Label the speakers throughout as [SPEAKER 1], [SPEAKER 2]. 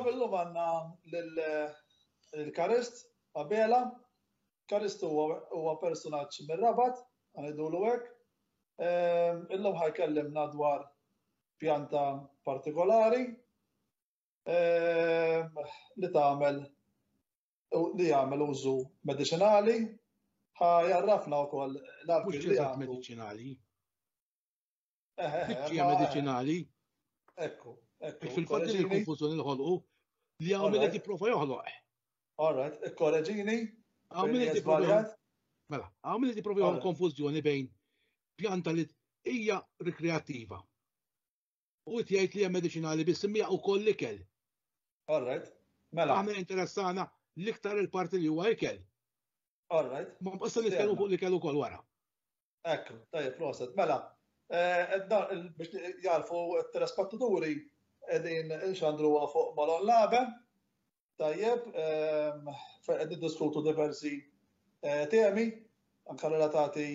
[SPEAKER 1] Illum għandna l-Karist, Abela. Karist huwa personaġġ mir-Rabat, għanidulu hekk. Illum ħajkellimna dwar pjanta partikolari li jagħmel użu mediċinali. Ħajarrafna wkoll
[SPEAKER 2] Mhux eżatt mediċinali. Hija mediċinali.
[SPEAKER 1] Ekku.
[SPEAKER 2] Fil-fatt li l-konfużjoni l-ħolqu li għamil qed jipprova joħloq.
[SPEAKER 1] All right, ikkoreġini.
[SPEAKER 2] Għamil qed jipprova joħloq konfużjoni bejn pjanta li hija rikreattiva u qed jgħid li hija mediċinali biss imija wkoll ikel.
[SPEAKER 1] All right, mela.
[SPEAKER 2] Aħna interessana l-iktar il-parti li huwa ikel.
[SPEAKER 1] All right.
[SPEAKER 2] Ma basta nitkellmu fuq l-ikel ukoll wara.
[SPEAKER 1] Ekku, tajjeb, proset. Mela, biex jarfu t-telespettaturi qegħdin inxandruha fuq Malon Laben, tajjeb, qed niddiskutu diversi temi, anke relatati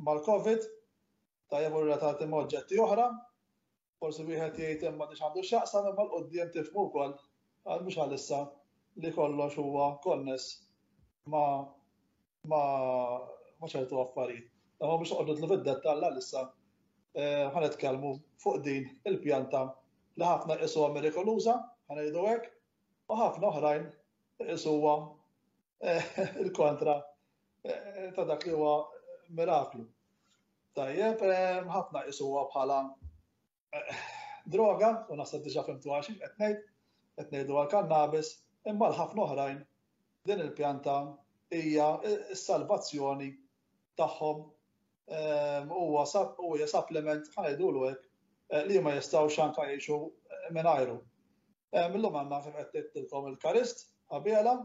[SPEAKER 1] mal-Covid, tajjeb u relatati mal-oġġetti oħra. Forsi wieħed jgħid imma mhux għandu x'jaqsam imma l-qudiem tifhmu wkoll għal mhux għalissa li kollox huwa konness ma' ċertu affarijiet. Ma biex noqogħdu nidħlu fid-dettall għalissa ħanitkellmu fuq din il-pjanta li ħafna qisuha mirikoluża, ħanejdu hekk, u ħafna oħrajn qisuha il-kontra ta' dak li huwa miraklu. Tajjeb, ħafna qisuha bħala droga, u naħseb diġà fimtu għaxi qed ngħidu għall-kannabis, imma l-ħafna oħrajn din il-pjanta hija s-salvazzjoni tagħhom huwa supplement ħajdulu hekk li ma jistgħux anke jgħixu mingħajru. Millum għandna kif qed ngħidilkom il-Karist Abela.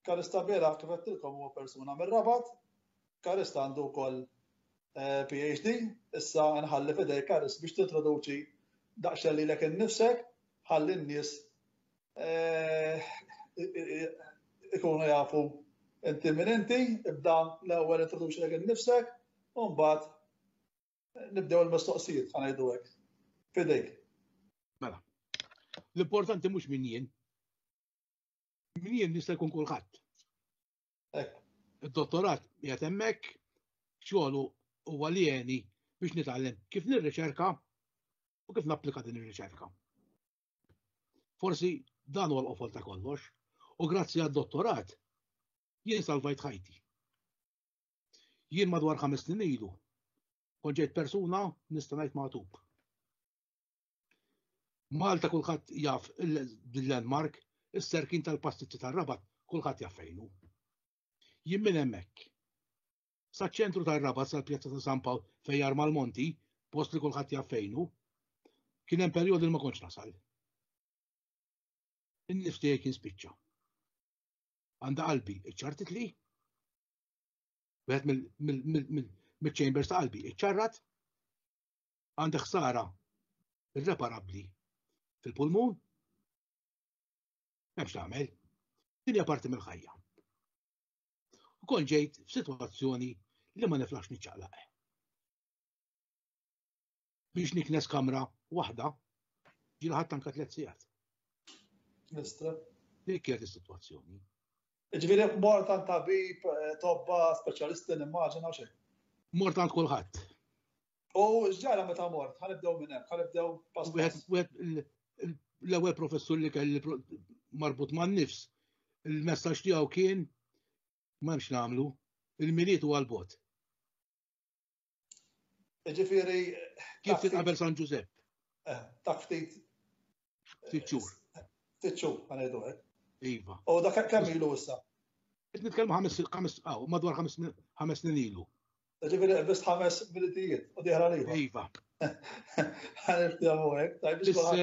[SPEAKER 1] Karist Abela kif qed ngħidilkom huwa persuna mir-Rabat. Karist għandu wkoll PhD, issa nħalli f'idejk Karist biex tintroduċi daqsxejn lilek innifsek ħalli n-nies ikunu jafu inti min inti, ibda l-ewwel introduċi lek innifsek u mbagħad nibdew il-mistoqsijiet ħanejdu hekk. Fidejk.
[SPEAKER 2] Mela. L-importanti mhux min jien. Min jien nista' jkun kulħadd.
[SPEAKER 1] Hekk.
[SPEAKER 2] Id-dottorat qiegħed hemmhekk xogħlu huwa li jeni biex nitgħallem kif nirriċerka u kif napplika din ir-riċerka. Forsi dan huwa l-qofol ta' kollox u grazzi għad-dottorat jien salvajt ħajti. Jien madwar 5 snin ilu kont ġejt persuna nista' ngħid magħtub. Malta kulħadd jaf bil-landmark, is-serkin tal-pastiċċi tar-Rabat kulħadd jaf fejnu. Jien minn hemmhekk. Saċ-ċentru tar-Rabat sal-Pjazza ta' San Pawl fejn jarma l-Monti, post li kulħadd jaf fejnu, kien hemm perjodi li ma kontx nasal. In-nifs tiegħi kien spiċċa. Għandha qalbi iċċartit li wieħed mill-chambers ta' qalbi iċċarrat għandha ħsara irreparabbli fil-pulmun, m'hemmx tagħmel, din hija parti mill-ħajja. U kont ġejt f'sitwazzjoni li ma niflax niċċaqlaq. Biex niknes kamra waħda, ġieli ħadd anke 3 sigħat. Dik kienet is-sitwazzjoni.
[SPEAKER 1] Ġifieri mort għand tabib, tobba, speċjalisti nimmaġina u xejn.
[SPEAKER 2] Mort għand kulħadd.
[SPEAKER 1] U x'ġara meta mort? Ħanibdew minn hemm, ħanibdew pass.
[SPEAKER 2] L-ewwel professur li kelli marbut man-nifs, il-messaġġ tiegħu kien m'hemmx nagħmlu, il-miliet huwa l-bogħod.
[SPEAKER 1] Ġifieri
[SPEAKER 2] kif titqabel San Giuseppe.
[SPEAKER 1] Ta' ftit
[SPEAKER 2] xhur.
[SPEAKER 1] Ftit xhur ħanejdu hekk.
[SPEAKER 2] Iva.
[SPEAKER 1] U dak kemm ilu issa?
[SPEAKER 2] Qed nitkellmu madwar 5 snin ilu.
[SPEAKER 1] ġifieri qbist 5 militijiet u diħra liba.
[SPEAKER 2] Iva.
[SPEAKER 1] Ħaniftehmu hekk, tajb biex kulħadd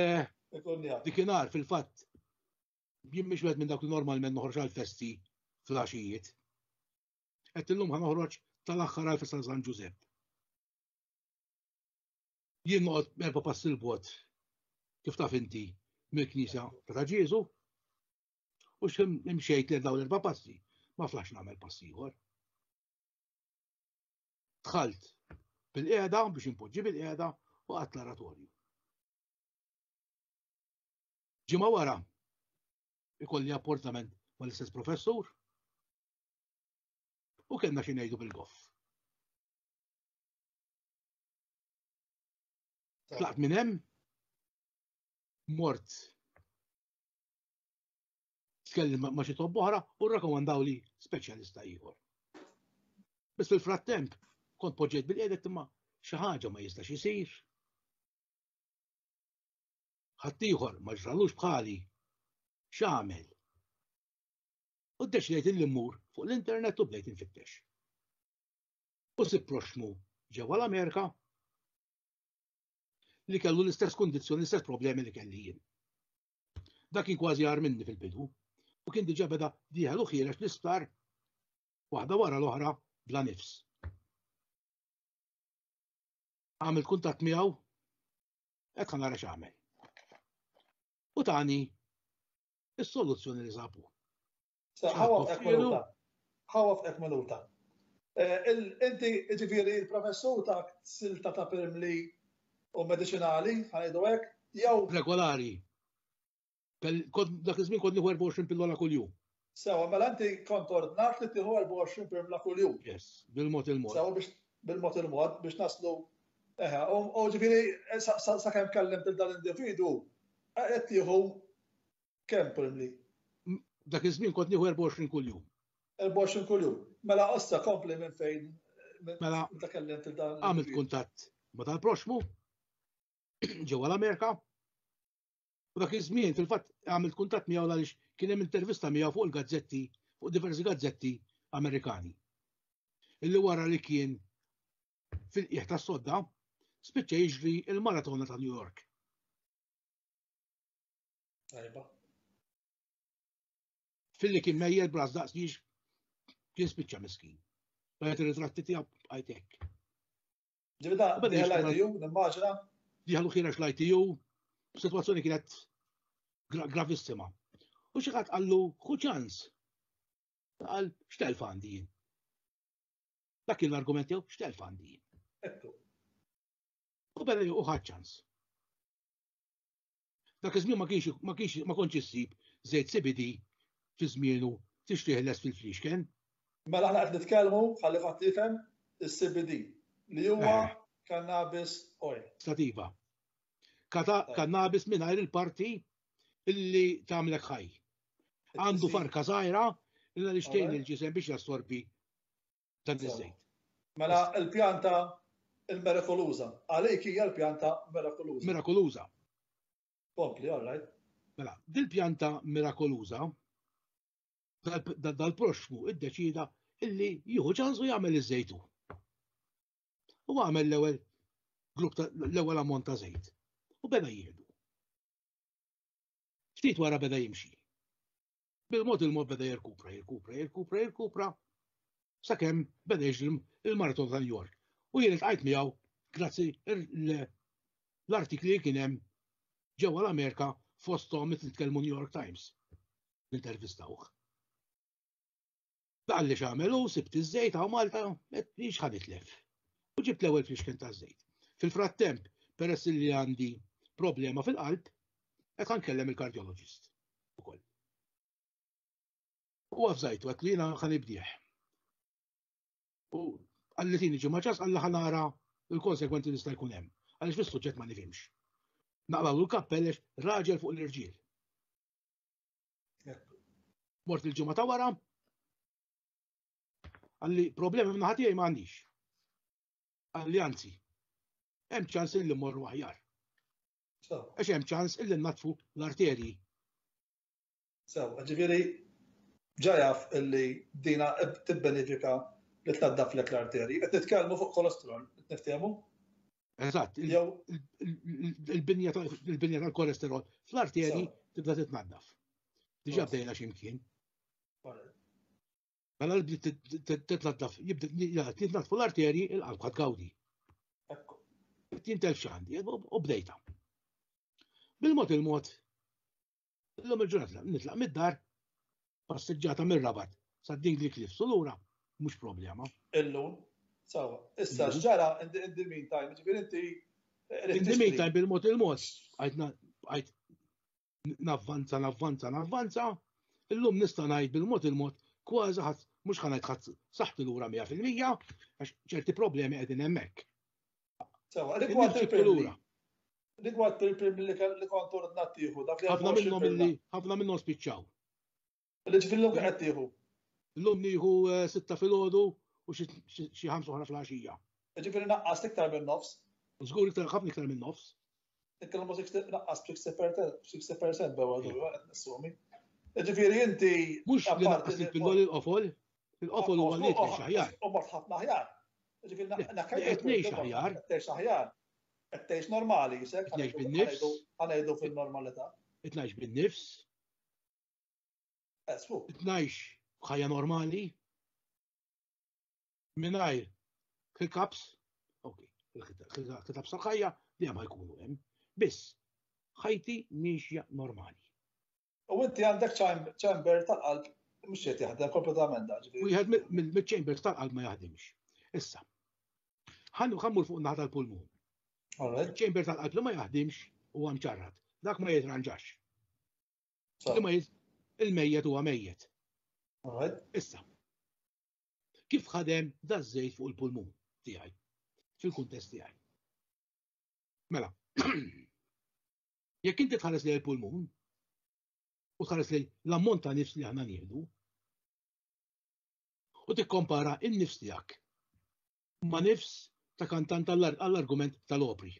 [SPEAKER 1] ikun jaf.
[SPEAKER 2] Dikinhar fil-fatt jien mhix wieħed minn dawk li normalment noħroġ għall-festi fl-għaxijiet. Qed illum ħanoħroġ tal-aħħar għall-festa ta' San Giuseppe. Jien noqgħod 4 passi l-bogħod kif taf inti mill-Knisja ta' Ġiesu u x'imxejt lil dawn 4 passi ma flax nagħmel pass ieħor. Dħalt bil-qiegħda biex impoġġi bil-qiegħda u qatt l-oratorju. Ġimgħa wara ikolli apportament mal-istess professur u kellna xi ngħidu bil-goff. Tlaqt minn hemm, mort tkellim ma' xi tobb oħra u rrakkomandaw li speċjalista ieħor. Biss fil-frattemp kont poġġejt bil-qiegħda imma xi ħaġa ma jistax isir. Ħadd ieħor ma ġralux bħali x'għamel. U ddeċidejt illi mmur fuq l-internet u bdejt infittex. U sibt proxmu ġewwa l-Amerika li kellu l-istess kundizzjoni, l-istess problemi li kelli jien. Dak kien kważi għar minni fil-bidu u kien diġà beda dieħel u ħieles l-isptar waħda wara l-oħra bla nifs. Għamilt kuntatt miegħu qed nara x'għamel. U tani is-soluzzjoni li sabu.
[SPEAKER 1] Ħawaf minuta. Inti ġifieri il-professur ta' silta ta' primli u medicinali, ħanejdu hekk, jew
[SPEAKER 2] regolari. Dak iż-żmien kont nieħu 24 pillola kuljum.
[SPEAKER 1] Sewa, mela inti kont ordnat li tieħu 24 pillola kuljum.
[SPEAKER 2] Yes, bil-mod il-mod.
[SPEAKER 1] Sewa biex bil-mod il-mod biex naslu u ġifieri sakemm kellimt il dan individwu qed tieħu kemm primli?
[SPEAKER 2] Dak iż-żmien kont nieħu 24 kuljum.
[SPEAKER 1] 24 kuljum. Mela issa kompli minn fejn?
[SPEAKER 2] Mela
[SPEAKER 1] kellimt il dan.
[SPEAKER 2] Għamilt kuntatt ma' tal-proxmu ġewwa l-Amerika. U dak iż-żmien fil-fatt għamilt kuntatt miegħu għaliex kien hemm intervista miegħu fuq il-gazzetti, fuq diversi gazzetti Amerikani. Illi wara li kien fil-qiegħ tas-sodda spiċċa jiġri l-maratona ta' New York.
[SPEAKER 1] Tajba.
[SPEAKER 2] Fil-li kien mejjed bras daqsniex kien spiċċa miskin. Għajt ir-ritratti tiegħu għajt hekk.
[SPEAKER 1] Ġibda diħel ITU, nimmaġina?
[SPEAKER 2] Diħalu ħirex l-ITU, situazzjoni kienet gravissima. U xi ħadd qallu ħu ċans. Qal x'telf għandi jien. Dak kien l-argument tiegħu x'telf għandi jien. U beda u ħadd ċans. Dak iż-żmien ma kontx issib żejt CBD fi żmienu tixtieq les fil-fliexken.
[SPEAKER 1] Mela aħna qed nitkellmu ħalli ħadd jifhem is-CBD li huwa cannabis oil.
[SPEAKER 2] Sativa. Cannabis mingħajr il-parti illi tagħmlek ħaj. Għandu farka żgħira illa li xtejn il-ġisem biex jassorbi dan iż-żejt.
[SPEAKER 1] Mela l-pjanta il-merakoluża. Għalik hija l-pjanta merakoluża.
[SPEAKER 2] Merakoluża.
[SPEAKER 1] Kompli, all right.
[SPEAKER 2] Mela, dil-pjanta merakoluża dal-proxmu iddeċida illi jieħu ċansu jagħmel iż-żejtu. U għamel l-ewwel grupp l-ewwel ammont ta' żejt. U beda jieħdu. Ftit wara beda jimxi. Bil-mod il-mod beda jirkupra sakemm beda jiġri il-maraton ta' New York. U jien iltqajt miegħu grazzi l-artikli li kien hemm ġewwa l-Amerika fosthom qed nitkellmu New York Times. Nintervistawh. Dak li x'għamel hu sibt iż-żejt hawn Malta qed ħaditlef. U ġibt l-ewwel fliexken ta' żejt. Fil-frattemp, peress li għandi problema fil-qalb, qed nkellem il-kardiologist ukoll. U għafżajtu għat li jiena ħanibdieħ. U għalli tieni ġimgħa ċas għalla ħanara il-konsekwenzi li sta' jkun hemm. Għaliex fis-suġġett ma nifhimx. Naqraw l-kappellex raġel fuq l-irġiel. Mort il-ġimgħa ta' wara, għalli problemi minn ħadd ma għandix. Għalli anzi, hemm ċans illi mmorru aħjar. Għax hemm ċans illi natfu l-arterji.
[SPEAKER 1] Ġifieri ġajaf illi dina tibbenefika li tnaddaf lek l-arterji, qed nitkellmu fuq kolesterol, qed niftehmu?
[SPEAKER 2] Eżatt,
[SPEAKER 1] Jew
[SPEAKER 2] il-binja tal-kolesterol fl-arterji tibda titnaddaf. Diġà bdejna x'imkien. Mela titnaddaf, jibda titnaddaf l-arterji il-qalb ħadd gawdi. Tintelf x'għandi u bdejta. Bil-mod il-mod, illum il-ġurnata nitlaq mid-dar, passiġġata mir-Rabat sa Dingley Cliffs u lura mhux problema.
[SPEAKER 1] Illum, sawa. Issa x'ġara in the meantime, ġifieri inti
[SPEAKER 2] in the meantime bil-mod il-mod għajt navvanza, illum nista' ngħid bil-mod il-mod kważi ħadd mhux ħanajt ħadd saħħti lura 100% għax ċerti problemi qegħdin hemmhekk.
[SPEAKER 1] Sawa, rigward il-prim li kont tord nattieħu dak li
[SPEAKER 2] ħafna minnhom spiċċaw.
[SPEAKER 1] Li ġifieri l-lum qed tieħu.
[SPEAKER 2] Illum nieħu 6 filgħodu u xi 5 oħra fl-għaxija.
[SPEAKER 1] Ġifieri naqqas iktar minn nofs.
[SPEAKER 2] Żgur ħafna iktar minn nofs.
[SPEAKER 1] Nitkellmu naqqas 60% bewgħu qed nissumi. Ġifieri inti
[SPEAKER 2] mhux li naqqas il-pilloli il-qofol huwa li tgħix aħjar.
[SPEAKER 1] U mort ħafna aħjar. Ġifieri
[SPEAKER 2] qed ngħix aħjar.
[SPEAKER 1] Qed tgħix normali, isek.
[SPEAKER 2] Qed ngħix bin-nifs.
[SPEAKER 1] Ħanejdu fil-normalità.
[SPEAKER 2] Qed ngħix bin-nifs. Qed ngħix ħajja normali. Mingħajr hiccups, hiccups tal-ħajja li hemm ħajkunu hemm. Biss ħajti mixja normali.
[SPEAKER 1] U inti għandek chamber tal-qalb mhux qed jaħdem kompletament da.
[SPEAKER 2] Wieħed mill-chamber tal-qalb ma jaħdimx. Issa. Ħammur fuq naħa tal-pulmun. Il-chamber tal-qalb li ma jaħdimx huwa mċarrad. Dak ma jitranġax. Il-mejjed huwa mejjed. Issa. Kif ħadem da żejt fuq il-pulmun tiegħi fil-kuntest tiegħi. Mela, jekk inti tħares lejn il-pulmun u tħares lejn l-ammont ta' nifs li aħna nieħdu u tikkompara in-nifs tiegħek ma' nifs ta' kantant għall-argument tal-opri.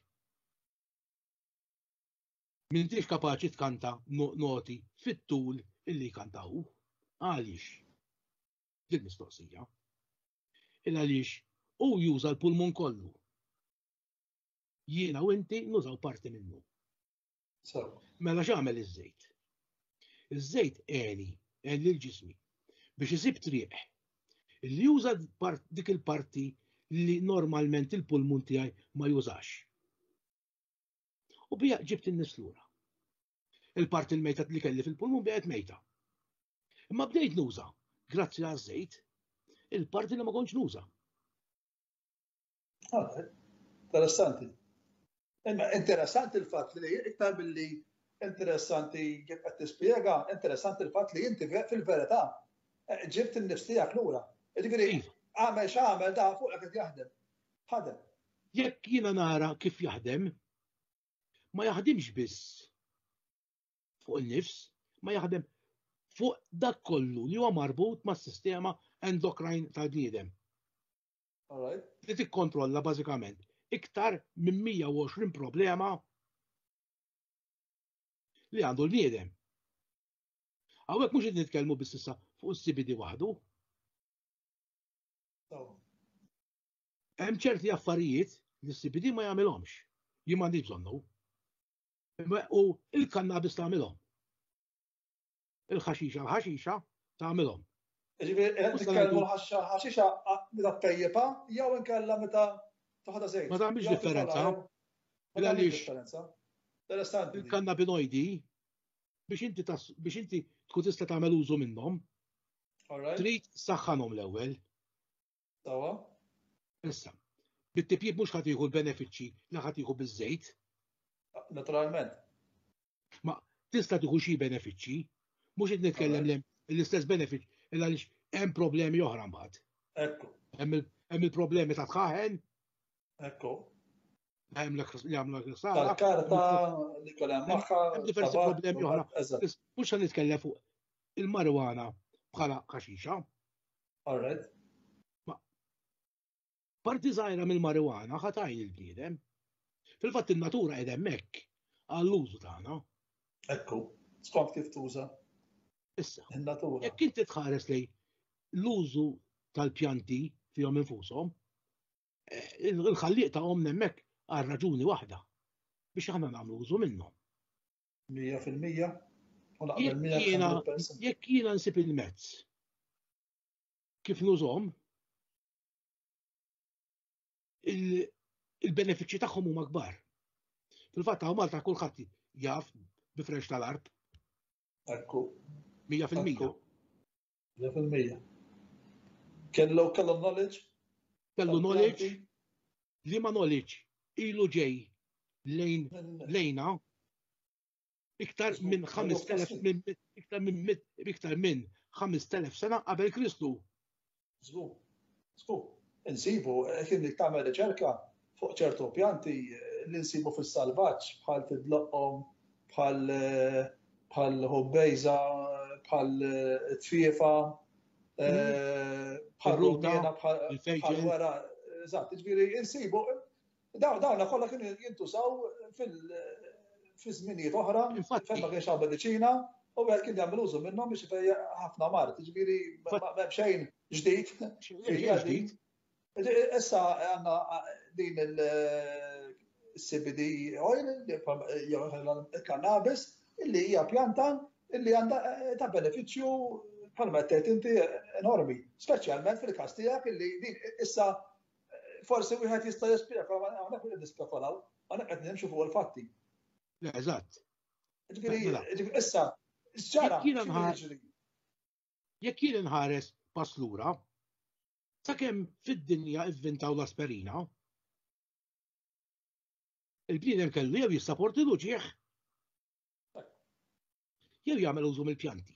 [SPEAKER 2] M'intix kapaċi tkanta noti fit-tul illi kantaw. Għaliex? Dik mistoqsija. Għaliex u juża l-pulmun kollu. Jiena u inti nużaw parti minnu. Mela x'għamel iż-żejt? Iż-żejt għeni l-ġismi biex isib triq li juża dik il-parti li normalment il-pulmun tiegħi ma jużax. U bija ġibt in-nifs lura. Il-parti l-mejta li kelli fil-pulmun bqgħet mejta. Imma bdejt nuża, grazzi għaż-żejt, il-parti li ma kontx nuża.
[SPEAKER 1] Interessanti. Imma interessanti il-fatt li iktar billi interessanti kif qed tispjega, interessanti il-fatt li inti fil-verità ġibt in-nifs tiegħek lura. Jiġifieri għamel x'għamel da fuq qed jaħdem. Ħadem.
[SPEAKER 2] Jekk jiena nara kif jaħdem, ma jaħdimx biss fuq il-nifs, ma jaħdem fuq dak kollu li huwa marbut mas-sistema endokrine tal-bniedem. Li tikkontrolla bażikament iktar minn 120 problema li għandu l-bniedem. Hawnhekk mhux qed nitkellmu biss issa fuq is-CBD waħdu. Hemm ċerti affarijiet li s-CBD ma jagħmilhomx. Jien m'għandix bżonnu. U il-kannabis tagħmilhom. Il-ħaxixa tagħmilhom.
[SPEAKER 1] Ġifieri qed nitkellmu ħaxixa meta tpejjepa jew inkella meta toħodha żejt.
[SPEAKER 2] Ma tagħmilx differenza.
[SPEAKER 1] Interessanti.
[SPEAKER 2] Il-kannabinoidi biex inti tkun tista' tagħmel użu minnhom. Trid saħħanhom l-ewwel.
[SPEAKER 1] Sawa.
[SPEAKER 2] Issa, bit-tipjib mhux ħadd jieħu l-benefiċċji li ħadd jieħu biż-żejt.
[SPEAKER 1] Naturalment.
[SPEAKER 2] Ma tista' tieħu xi benefiċċji, mhux qed nitkellem l-istess benefiċ illa għaliex hemm problemi oħra mbagħad.
[SPEAKER 1] Ekku.
[SPEAKER 2] Hemm il-problemi ta' tħaħen.
[SPEAKER 1] Ekku.
[SPEAKER 2] Hemm li jagħmlu l-sara.
[SPEAKER 1] Tal-karta li kollha magħha.
[SPEAKER 2] Hemm diversi problemi oħra. Mhux ħan nitkellem fuq il-marwana bħala ħaxixa.
[SPEAKER 1] Alright.
[SPEAKER 2] Parti żgħira mill-marijuana ħatajn il-bniedem. Fil-fatt in-natura qiegħda hemmhekk għall-użu tagħna.
[SPEAKER 1] Ekku, skont kif tuża.
[SPEAKER 2] Issa, jekk inti tħares lejn l-użu tal-pjanti fihom infushom. Il-ħalliq tagħhom hemmhekk għal raġuni waħda biex aħna nagħmlu użu minnhom.
[SPEAKER 1] 100% u naqbel 100%.
[SPEAKER 2] Jekk jiena nsib il-mezz kif nużhom, il-benefiċċji tagħhom huma kbar. Fil-fatt hawn Malta kulħadd jaf bifresh tal-art.
[SPEAKER 1] Ekku.
[SPEAKER 2] 100%.
[SPEAKER 1] 100%. Kellu knowledge?
[SPEAKER 2] Kellu knowledge li ma knowledge ilu ġej lejna iktar minn 5,000 sena qabel Kristu.
[SPEAKER 1] Żgur. Insibu kien li tagħmel riċerka fuq ċertu pjanti li nsibu fis-salvaġġ bħal tidloqhom, bħal ħobbejża, bħal tfiefa, bħal rumjena, bħal wara. Eżatt, jiġifieri insibu dawna kollha kienu jintużaw fi żminijiet oħra fejn ma kienx hawn mediċina u wieħed kien jagħmel użu minnhom biex ifejjeq ħafna mart. Jiġifieri m'hemm xejn ġdid. Issa għandna din il-CBD oil, il-cannabis, illi hija pjanta illi għandha ta' benefiċċju bħalma qed inti enormi, speċjalment fil-każ tiegħek illi din issa forsi wieħed jista' jispjega hawnhekk qed nispekulaw, hawnhekk qed nimxu fuq il-fatti.
[SPEAKER 2] Eżatt.
[SPEAKER 1] Ġifieri issa ġara.
[SPEAKER 2] Jekk jien inħares pass lura, sakemm fid-dinja ivvintaw l-aspirina, il-bniedem kellu jew jissapporti l-uġieħ jew jagħmel użu mill-pjanti.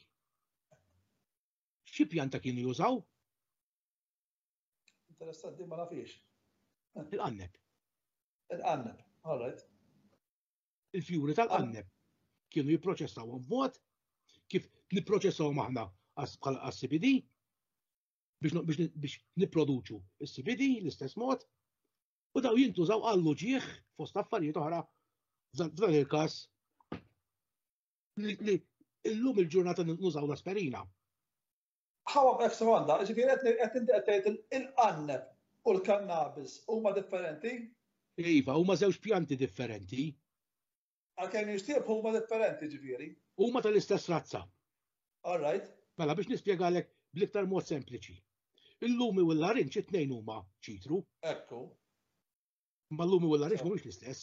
[SPEAKER 2] Xi pjanta kienu jużaw?
[SPEAKER 1] Interessanti ma nafix.
[SPEAKER 2] Il-qanneb.
[SPEAKER 1] Il-qanneb, all right.
[SPEAKER 2] Il-fjuri tal-qanneb kienu jipproċessawhom b'mod kif nipproċessawhom aħna għas-CBD biex nipproduċu is-CBD l-istess mod u daw jintużaw għall-uġieħ fost affarijiet oħra f'dan il-każ li llum il-ġurnata nużaw l-aspirina.
[SPEAKER 1] Ħawa b'eksa għanda, ġifieri qed tgħid il-qanneb u l-kannabis huma differenti?
[SPEAKER 2] Iva, huma żewġ pjanti differenti.
[SPEAKER 1] Għalkemm jixtieq huma differenti ġifieri.
[SPEAKER 2] Huma tal-istess razza.
[SPEAKER 1] All right.
[SPEAKER 2] Mela biex nispjegalek bl-iktar mod sempliċi. Il-lumi u l-larinċ it-tnejn huma ċitru.
[SPEAKER 1] Ekku.
[SPEAKER 2] Ma l-lumi u l-larinċ mhumiex l-istess.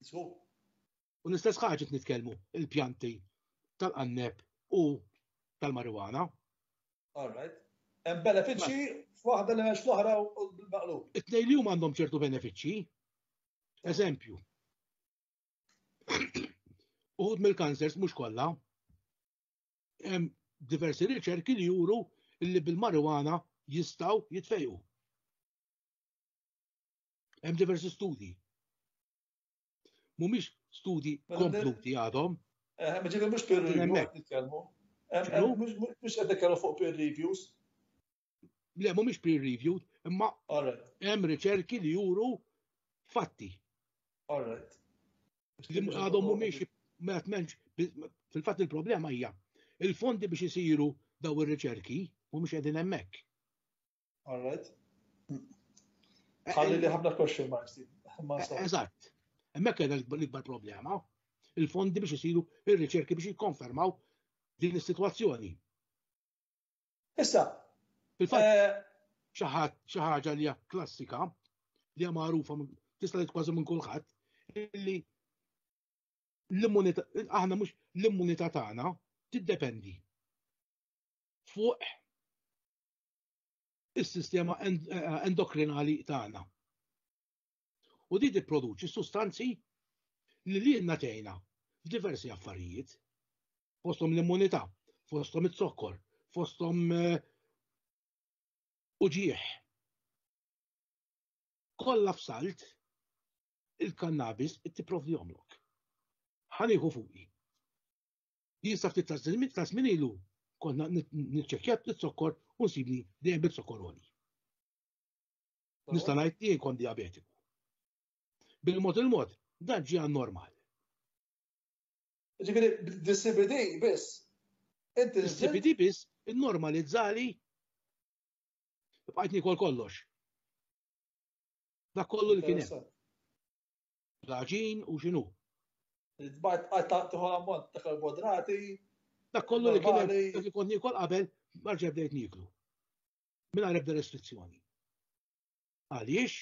[SPEAKER 1] Żgur.
[SPEAKER 2] U l-istess ħaġa nitkellmu il-pjanti tal-qanneb u tal-marijuana.
[SPEAKER 1] All right. Hemm benefiċċji f'waħda li mhux fl-oħra u bil-maqlub.
[SPEAKER 2] It-tnejn li huma għandhom ċertu benefiċċji. Eżempju. Uħud mill-kansers mhux kollha. Hemm diversi riċerki li juru li bil-marijuana jistgħu jitfejqu. Hemm diversi studji. Mhumiex studji kompluti għadhom.
[SPEAKER 1] Ġifieri mhux peer review nitkellmu. Mhux qed nitkellmu fuq peer reviews.
[SPEAKER 2] Le, mhumiex peer reviewed, imma hemm riċerki li juru fatti.
[SPEAKER 1] All right.
[SPEAKER 2] Għadhom mhumiex fil-fatt il-problema hija il-fondi biex isiru daw ir-riċerki mhumiex qegħdin hemmhekk.
[SPEAKER 1] All right. Ħalli li ħafna question marks.
[SPEAKER 2] Eżatt. Hemmhekk qiegħda l-ikbar problema. Il-fondi biex isiru ir-riċerki biex jikkonfermaw din is-sitwazzjoni.
[SPEAKER 1] Issa.
[SPEAKER 2] Fil-fatt xi ħaġa li hija klassika li hija magħrufa tista' li kważi minn kulħadd illi aħna mhux l-immunità tagħna tiddependi fuq is-sistema endokrinali tagħna. U di tipproduċi sustanzi li lilna tgħinna f'diversi affarijiet. Fosthom l-immunità, fosthom it-zokkor, fosthom uġieħ. Kollha f'salt il-kannabis tipprovdi jomlok. Ħanieħu fuqi. Jista' ftit ta' żmien ilu konna niċċekkjat it-zokkor u nsibni dejjem bit-zokkoroli. Nista' ngħid jien kont diabetiku. Bil-mod il-mod dan ġie normal.
[SPEAKER 1] Ġifieri dis-CBD biss.
[SPEAKER 2] Is-CBD biss innormalizzali bqajt nikol kollox. Dak kollu li kien hemm. Raġin u x'inhu.
[SPEAKER 1] Bqajt tieħu ammont ta' karboidrati.
[SPEAKER 2] Dak kollu li kien hemm dak li kont nikol qabel marġa bdejt niklu. Mingħajr ebda restrizzjoni. Għaliex?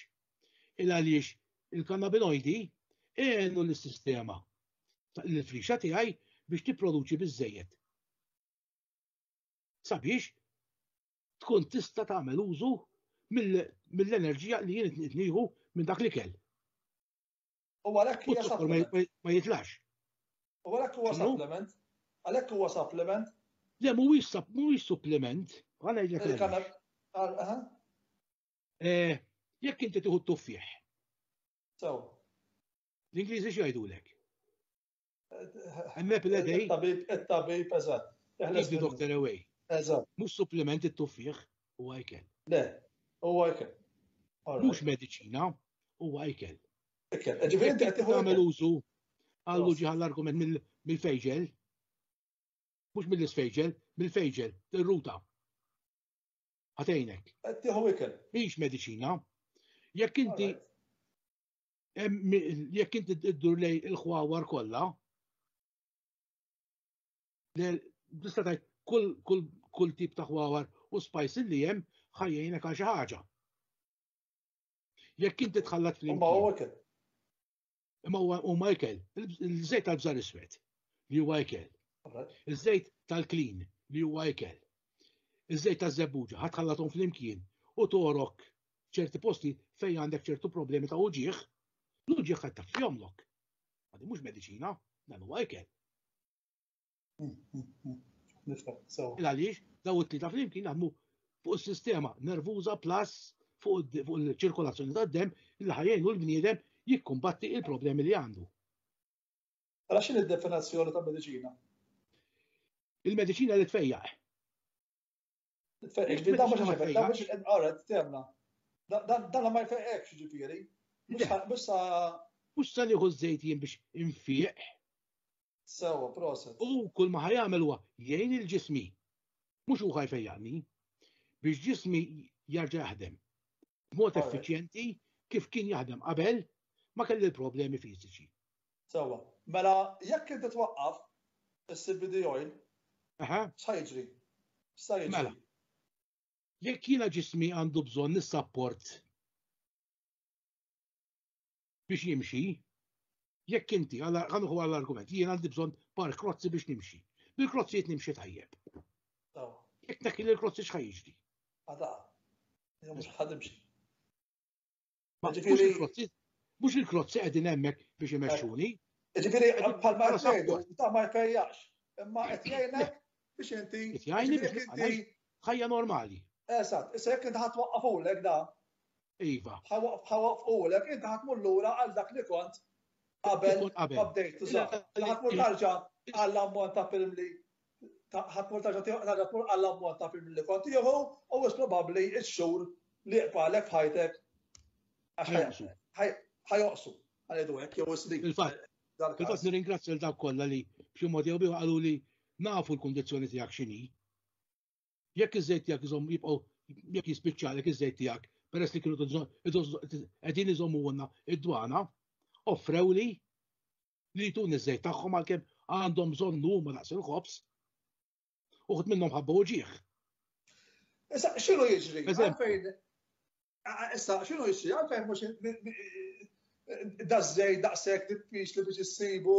[SPEAKER 2] Għaliex il-kannabinoidi għenu l-sistema l-frixa tiegħi biex tipproduċi biżżejjed. Sabiex tkun tista' tagħmel użu mill-enerġija li jien nieħu minn dak l-ikel.
[SPEAKER 1] U għalhekk hija supplement.
[SPEAKER 2] Ma jitlax.
[SPEAKER 1] U għalhekk huwa supplement. Għalhekk huwa supplement.
[SPEAKER 2] Le mhuwiex supplement. Jekk inti tieħu t-tuffieħ. L-Ingliżi x'jgħidulek? Hemm epilej.
[SPEAKER 1] It-tabib eżatt.
[SPEAKER 2] Eħles doctor away.
[SPEAKER 1] Eżatt.
[SPEAKER 2] Mhux supplement it-tuffieħ huwa ikel.
[SPEAKER 1] Le, huwa ikel.
[SPEAKER 2] Mhux mediċina, huwa ikel.
[SPEAKER 1] Ikel. Ġifieri inti qed
[SPEAKER 2] tagħmel użu għallu ġie l-argument mill-fejġel. Mhux mill-isfejġel, mill-fejġel, ir-ruta. Ħatejnek.
[SPEAKER 1] Qed tieħu ikel.
[SPEAKER 2] Mhix mediċina. Jekk inti iddur lej il-ħwawar kollha, tista' tgħid kull tip ta' ħwawar u spice li hemm ħajjejnek għal xi ħaġa. Jekk inti tħallat fl-imkien. Imma huwa ikel. Il-żejt tal-bżar iswed li huwa ikel. Il-żejt tal-klin li huwa ikel. Iż-żejt taż-żebbuġa ħatħallathom fl-imkien u torok ċerti posti fejn għandek ċertu problemi ta' uġieħ, l-uġieħ qed tafjomlok. Għadi mhux mediċina, dan huwa ikel. Għaliex daw it-tlieta flimkien għadmu fuq is-sistema nervuża plus fuq il-ċirkolazzjoni tad-dem li ħajjejnu l-bniedem jikkumbatti il-problemi li għandu.
[SPEAKER 1] Għala x'in id-definizzjoni ta' mediċina?
[SPEAKER 2] Il-mediċina li tfejjaq.
[SPEAKER 1] Dan ma jfejqekx ġifieri.
[SPEAKER 2] Mhux se nieħu żejt jien biex infieq.
[SPEAKER 1] Sewa, proset.
[SPEAKER 2] U kull ma ħajamel huwa jgħin il-ġismi. Mhux hu ħajfejjaqni biex ġismi jarġa' jaħdem b'mod effiċjenti kif kien jaħdem qabel ma kelli l-problemi fiżiċi.
[SPEAKER 1] Sewa, mela jekk inti twaqqaf is-CBD oil, x'ħajġri?
[SPEAKER 2] Mela. Jekk jiena ġismi għandu bżonn nis-sapport biex jimxi, jekk inti għandu għall-argument, jien għandi bżonn par krozzi biex nimxi. Bil-krozzijiet nimxi tajjeb. Jekk nakil il-krozzi x'ħajġri?
[SPEAKER 1] Għada, mhux ħadimxi.
[SPEAKER 2] Mhux il-krozzi qegħdin hemmhekk biex imexxuni.
[SPEAKER 1] Ġifieri bħalma ngħidu, ta' ma jfejjax. Imma qed jgħinek biex inti.
[SPEAKER 2] Qed jgħinni biex ħajja normali.
[SPEAKER 1] Eżatt, issa jekk inti ħatwaqqafulek da.
[SPEAKER 2] Iva.
[SPEAKER 1] Ħawaqfulek, inti ħatmur lura għal dak li kont qabel ma bdejt tużaw. Ħatmur tarġa' għall-ammont ta' film li ħatmur tarġa' għall-ammont ta' film li kont tieħu u wis probabbli x-xhur li jqbalek f'ħajtek ħajoqsu. Ħajdu hekk jew islik.
[SPEAKER 2] Il-fatt nirringrazzja l dawk kollha li b'xi mod jew bieħ qalu li nafu l-kundizzjoni tiegħek x'inhi. Jekk iż-żejt tiegħek iżomm jibqgħu jekk jispiċċalek iż-żejt tiegħek peress li kienu qegħdin iżommuna id-dwana, offrew li jtuni iż-żejt tagħhom għalkemm għandhom bżonn huma naqs il-ħobs u ħud minnhom ħabba uġieħ.
[SPEAKER 1] Issa x'inhu jiġri? Issa x'inhu jiġri? Għalfejn mhux daż-żejt daqshekk diffiċli biex issibu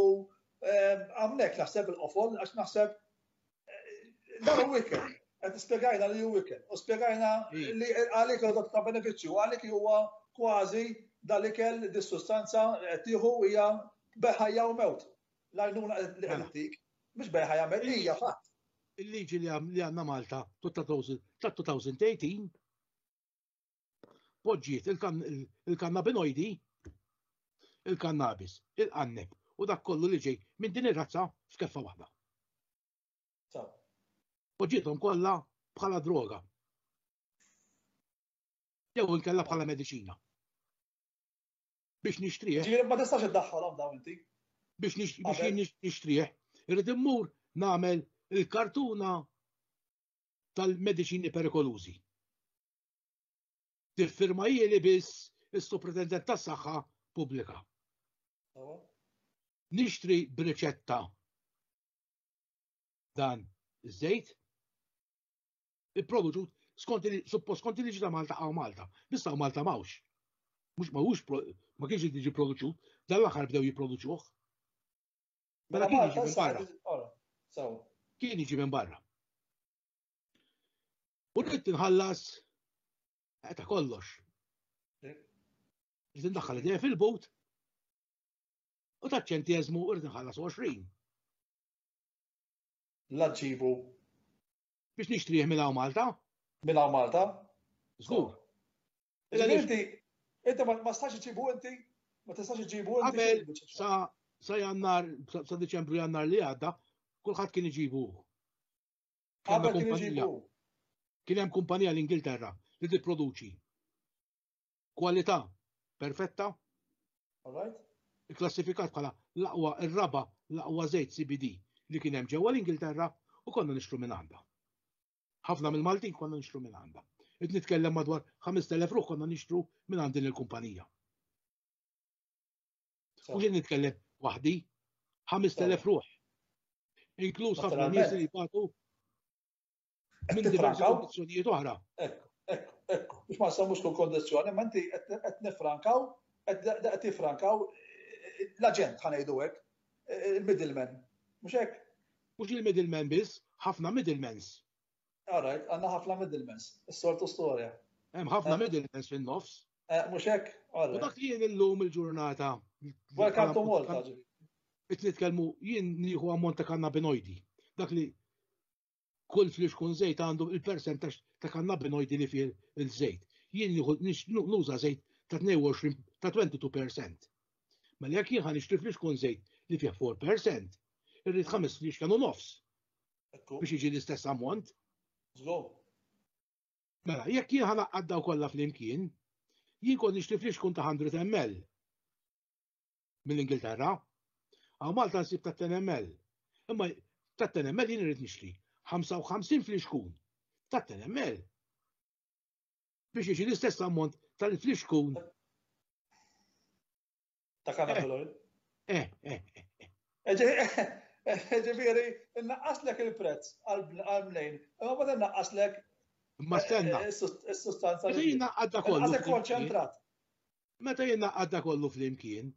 [SPEAKER 1] hawnhekk naħseb il-qofol għax naħseb dan hu ikel. Qed ispjegajna li hu ikel. U spjegajna li għalik għadu ta' benefiċċju, għalik huwa kważi dal-ikel dis-sustanza qed tieħu hija beħajja u mewt. L-għajnuna li qed tik, mhux beħajja mewt, hija fatt.
[SPEAKER 2] Il-liġi li għandna Malta ta' 2018 poġġiet il-kannabinoidi, il-kannabis, il-qanneb u dak kollu li ġej minn din ir-razza f'keffa waħda. Poġġiethom kollha bħala droga. Jew inkella bħala mediċina. Biex nixtrih.
[SPEAKER 1] Ġifieri ma tistax iddaħħalhom dawn inti.
[SPEAKER 2] Biex nixtrih, irid immur nagħmel il-kartuna tal-mediċini perikolużi. tiffirma li biss is-Superintendent tas-Saħħa Pubblika. Nixtri b'riċetta dan iż-żejt ipproduċut skont il-liġi ta' Malta għaw Malta. Bissa Malta mawx. Ma kienx jiġi produċut, dal-aħħar bdew jipproduċuh. Mela kien jiġi minn barra. Kien jiġi minn barra. U rrid tinħallas ta' kollox. Rrid indaħħal idea fil-but u ta' ċentjeżmu rrid inħallas 20.
[SPEAKER 1] La ġibu.
[SPEAKER 2] Biex nixtrih minn hawn Malta?
[SPEAKER 1] Minn hawn Malta?
[SPEAKER 2] Żgur.
[SPEAKER 1] Inti ma stax iġibu inti? Ma tistax iġibu inti?
[SPEAKER 2] Qabel sa Jannar, sa Diċembru Jannar li għadda, kulħadd kien iġibu.
[SPEAKER 1] Qabel kien iġibu.
[SPEAKER 2] Kien hemm kumpanija l-Ingilterra li tipproduċi kwalità perfetta. Ikklassifikat bħala l-aqwa ir-raba l-aqwa żejt CBD li kien hemm ġewwa l-Ingilterra u konna nixtru minn għandha. Ħafna mill-Maltin konna nixtru minn għandha. Qed nitkellem madwar 5,000 ruħ konna nixtru minn għand din il-kumpanija. U ġien nitkellem waħdi 5,000 ruħ. Inkluż ħafna nies li jbagħtu minn diversi kondizzjonijiet oħra.
[SPEAKER 1] Ekku, biex ma nsammux kull kondizzjoni, ma inti qed nifrankaw, qed tifrankaw l-aġent ħanejdu hekk, il-middleman. Mhux hekk?
[SPEAKER 2] Mhux il-middleman biss, ħafna middlemans.
[SPEAKER 1] Alright, għandna ħafna middlemans, is-sortu storja.
[SPEAKER 2] Hemm ħafna middlemans fin-nofs.
[SPEAKER 1] Mhux hekk?
[SPEAKER 2] U dak li jien illum il-ġurnata.
[SPEAKER 1] Welcome to Malta.
[SPEAKER 2] Qed nitkellmu jien nieħu ammont ta' kannabinoidi. Dak li kull flix kun żejt għandu il-percentax ta' kannabinoidi li fih il-żejt. Jien nuża żejt ta' 22%. Ma li jekk jien ħan nixtri flix kun żejt li fih 4%, irrid 5 flix kienu nofs. Biex jiġi l-istess ammont. Mela, jekk jien ħana għaddaw kollha flimkien, jien kont nixtri flix kun ta' 100 ml mill-Ingilterra. Għaw Malta nsib ta' 10 ml. Imma ta' 10 ml jien irrid nixtri 55 flix kun ta' 10 ml. Biex jiġi l-istess ammont tal-flix kun.
[SPEAKER 1] Ta' kannabinoid? Ġifieri, innaqqaslek il-prezz għal-mlejn, imma ma tinnaqqaslek is-sustanza.
[SPEAKER 2] Meta jien naqqadda kollu.
[SPEAKER 1] Innaqqaslek konċentrat.
[SPEAKER 2] Meta jien naqqadda kollu flimkien,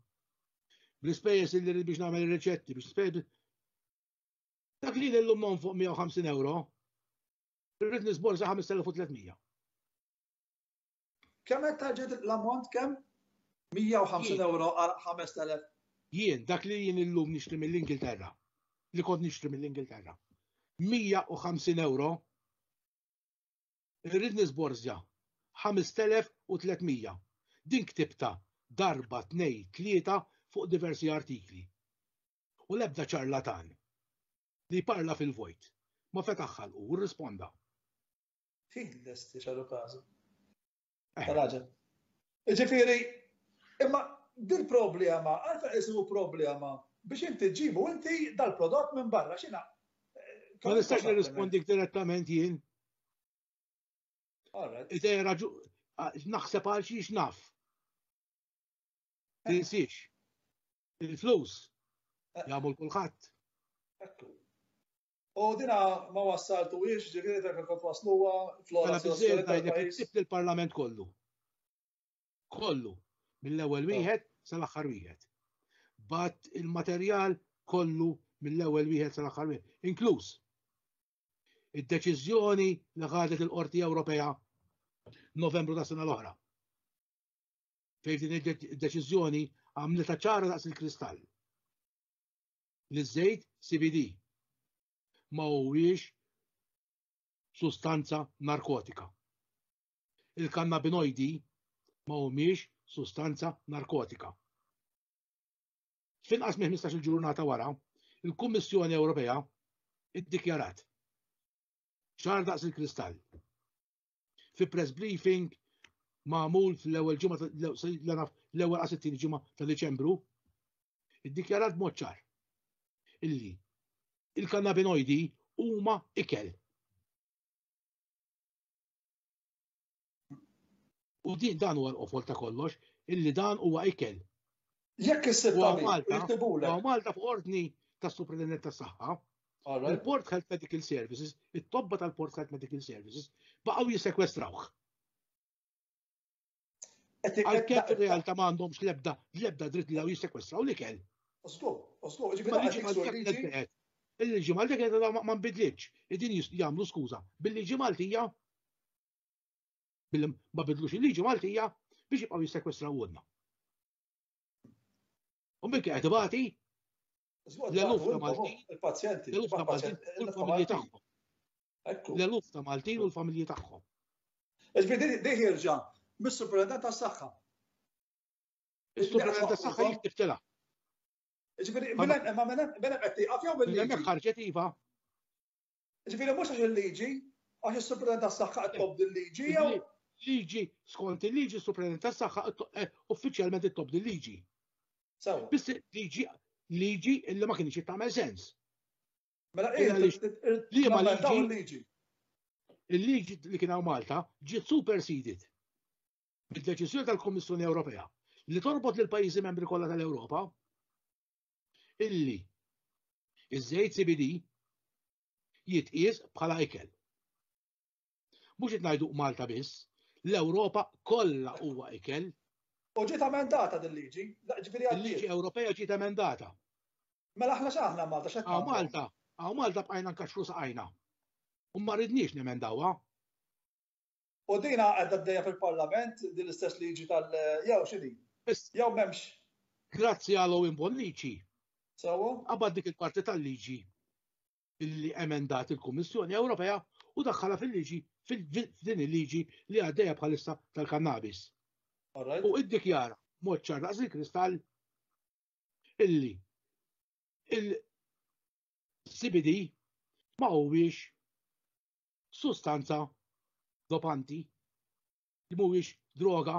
[SPEAKER 2] bl-ispejjeż li rrid biex nagħmel ir-riċetti, biex dak li l-lum non fuq 150 euro, rrid nisborza 5,300.
[SPEAKER 1] Kemm qed taġġed l-ammont kemm? 150 euro għal 5,000.
[SPEAKER 2] Jien dak li jien illum nixtri mill-Ingilterra, li kont nixtri mill-Ingilterra. 150 euro, irrid nisborzja 5,300. Din ktibta darba 2-3 fuq diversi artikli. U l-ebda ċarlatan li parla fil-vojt. Ma fetaħħal u risponda.
[SPEAKER 1] Lesti ċarru kazu. Raġel. Ġifieri, imma din problema, għalfa isimu problema biex inti ġibu inti dal-prodott minn barra xina.
[SPEAKER 2] Ma nistax nirrispondik direttament jien. Idej raġu, naħseb għal xiex naf. Tinsiex. Il-flus jagħmlu l-kulħadd.
[SPEAKER 1] U dina ma wassaltu ix, ġifieri dak kont wasluha
[SPEAKER 2] Mela biżżejjed ngħidlek ksibt il-Parlament kollu. Kollu. Mill-ewwel wieħed sal-aħħar wieħed. Bat il-materjal kollu mill-ewwel wieħed sal-aħħar wieħed. Inkluż id-deċiżjoni li ħadet il-Qorti Ewropea Novembru ta' sena l-oħra. Fejn din id-deċiżjoni għamlitha ċara daqs il-kristall. Li żejt CBD ma huwiex sustanza narkotika. Il-kannabinoidi ma humiex sustanza narkotika. Finqas minn 15 ġurnata wara, il-Kummissjoni Ewropea iddikjarat ċar daqs il-kristall. Fi press briefing magħmul fl-ewwel ġimgħa l-ewwel qas it-tieni ġimgħa ta' Diċembru, iddikjarat b'mod ċar illi il-kannabinoidi huma ikel. U din dan huwa l-qofol ta' kollox, illi dan huwa ikel.
[SPEAKER 1] Jekk issib tabib jiktibulek.
[SPEAKER 2] Malta f'ordni tas-Superintendent tas-Saħħa, il-Port Health Medical Services, it-tobba tal-Port Health Medical Services, baqgħu jissekwestrawh. Għalkemm fir-realtà m'għandhomx l-ebda dritt li jissekwestraw l-ikel. Il-liġi Malta kienet ma nbidlitx. Din jagħmlu skuża bil-liġi Maltija billi ma bidlux il-liġi Maltija biex jibqgħu jissekwestrawhulna. U minn kien ibati l-eluf ta' Maltin, l-eluf ta' Maltin u l-familji tagħhom. L-eluf ta' Maltin u l-familji tagħhom.
[SPEAKER 1] Dik jerġa' mis-Superintendent tas-Saħħa.
[SPEAKER 2] Is-Superintendent tas-Saħħa jiktibtilha.
[SPEAKER 1] Ġifieri minn qed tieqaf jew bil-liġi.
[SPEAKER 2] Hemmhekk ħarġet iva.
[SPEAKER 1] Ġifieri mhux għax il-liġi, għax is-Superintendent tas-Saħħa qed tobdi l-liġi jew
[SPEAKER 2] liġi skont il-liġi Superintendent tas-Saħħa uffiċjalment ittobdi l-liġi.
[SPEAKER 1] Sew.
[SPEAKER 2] Biss liġi illi ma kienx tagħmel sens.
[SPEAKER 1] Mela liġi.
[SPEAKER 2] Il-liġi li kien hawn Malta ġiet superseded bid-deċiżjoni tal-Kummissjoni Ewropea li torbot lil pajjiżi membri kollha tal-Ewropa illi iż-żejt CBD jitqies bħala ikel. Mhux qed ngħidu Malta biss, l-Ewropa kollha huwa ikel.
[SPEAKER 1] U ġiet emendata din liġi.
[SPEAKER 2] Il-liġi Ewropea ġiet emendata.
[SPEAKER 1] Mela aħna x'aħna Malta x'qed
[SPEAKER 2] Malta bqajna nkaxxru saqajna. U ma rridniex nemendawha.
[SPEAKER 1] U dina qiegħda għaddejja fil-Parlament din l-istess liġi jew x'inhi. Jew m'hemmx.
[SPEAKER 2] Grazzi għal Owen Bonnici.
[SPEAKER 1] Sewa?
[SPEAKER 2] Qabad dik il-parti tal-liġi illi emendat il-Kummissjoni Ewropea u daħħala fil-liġi f'din il-liġi li għaddejja bħalissa tal-kannabis. U iddikjara mod ċar daqs il-kristall illi il-CBD ma huwiex sustanza dopanti li mhuwiex droga.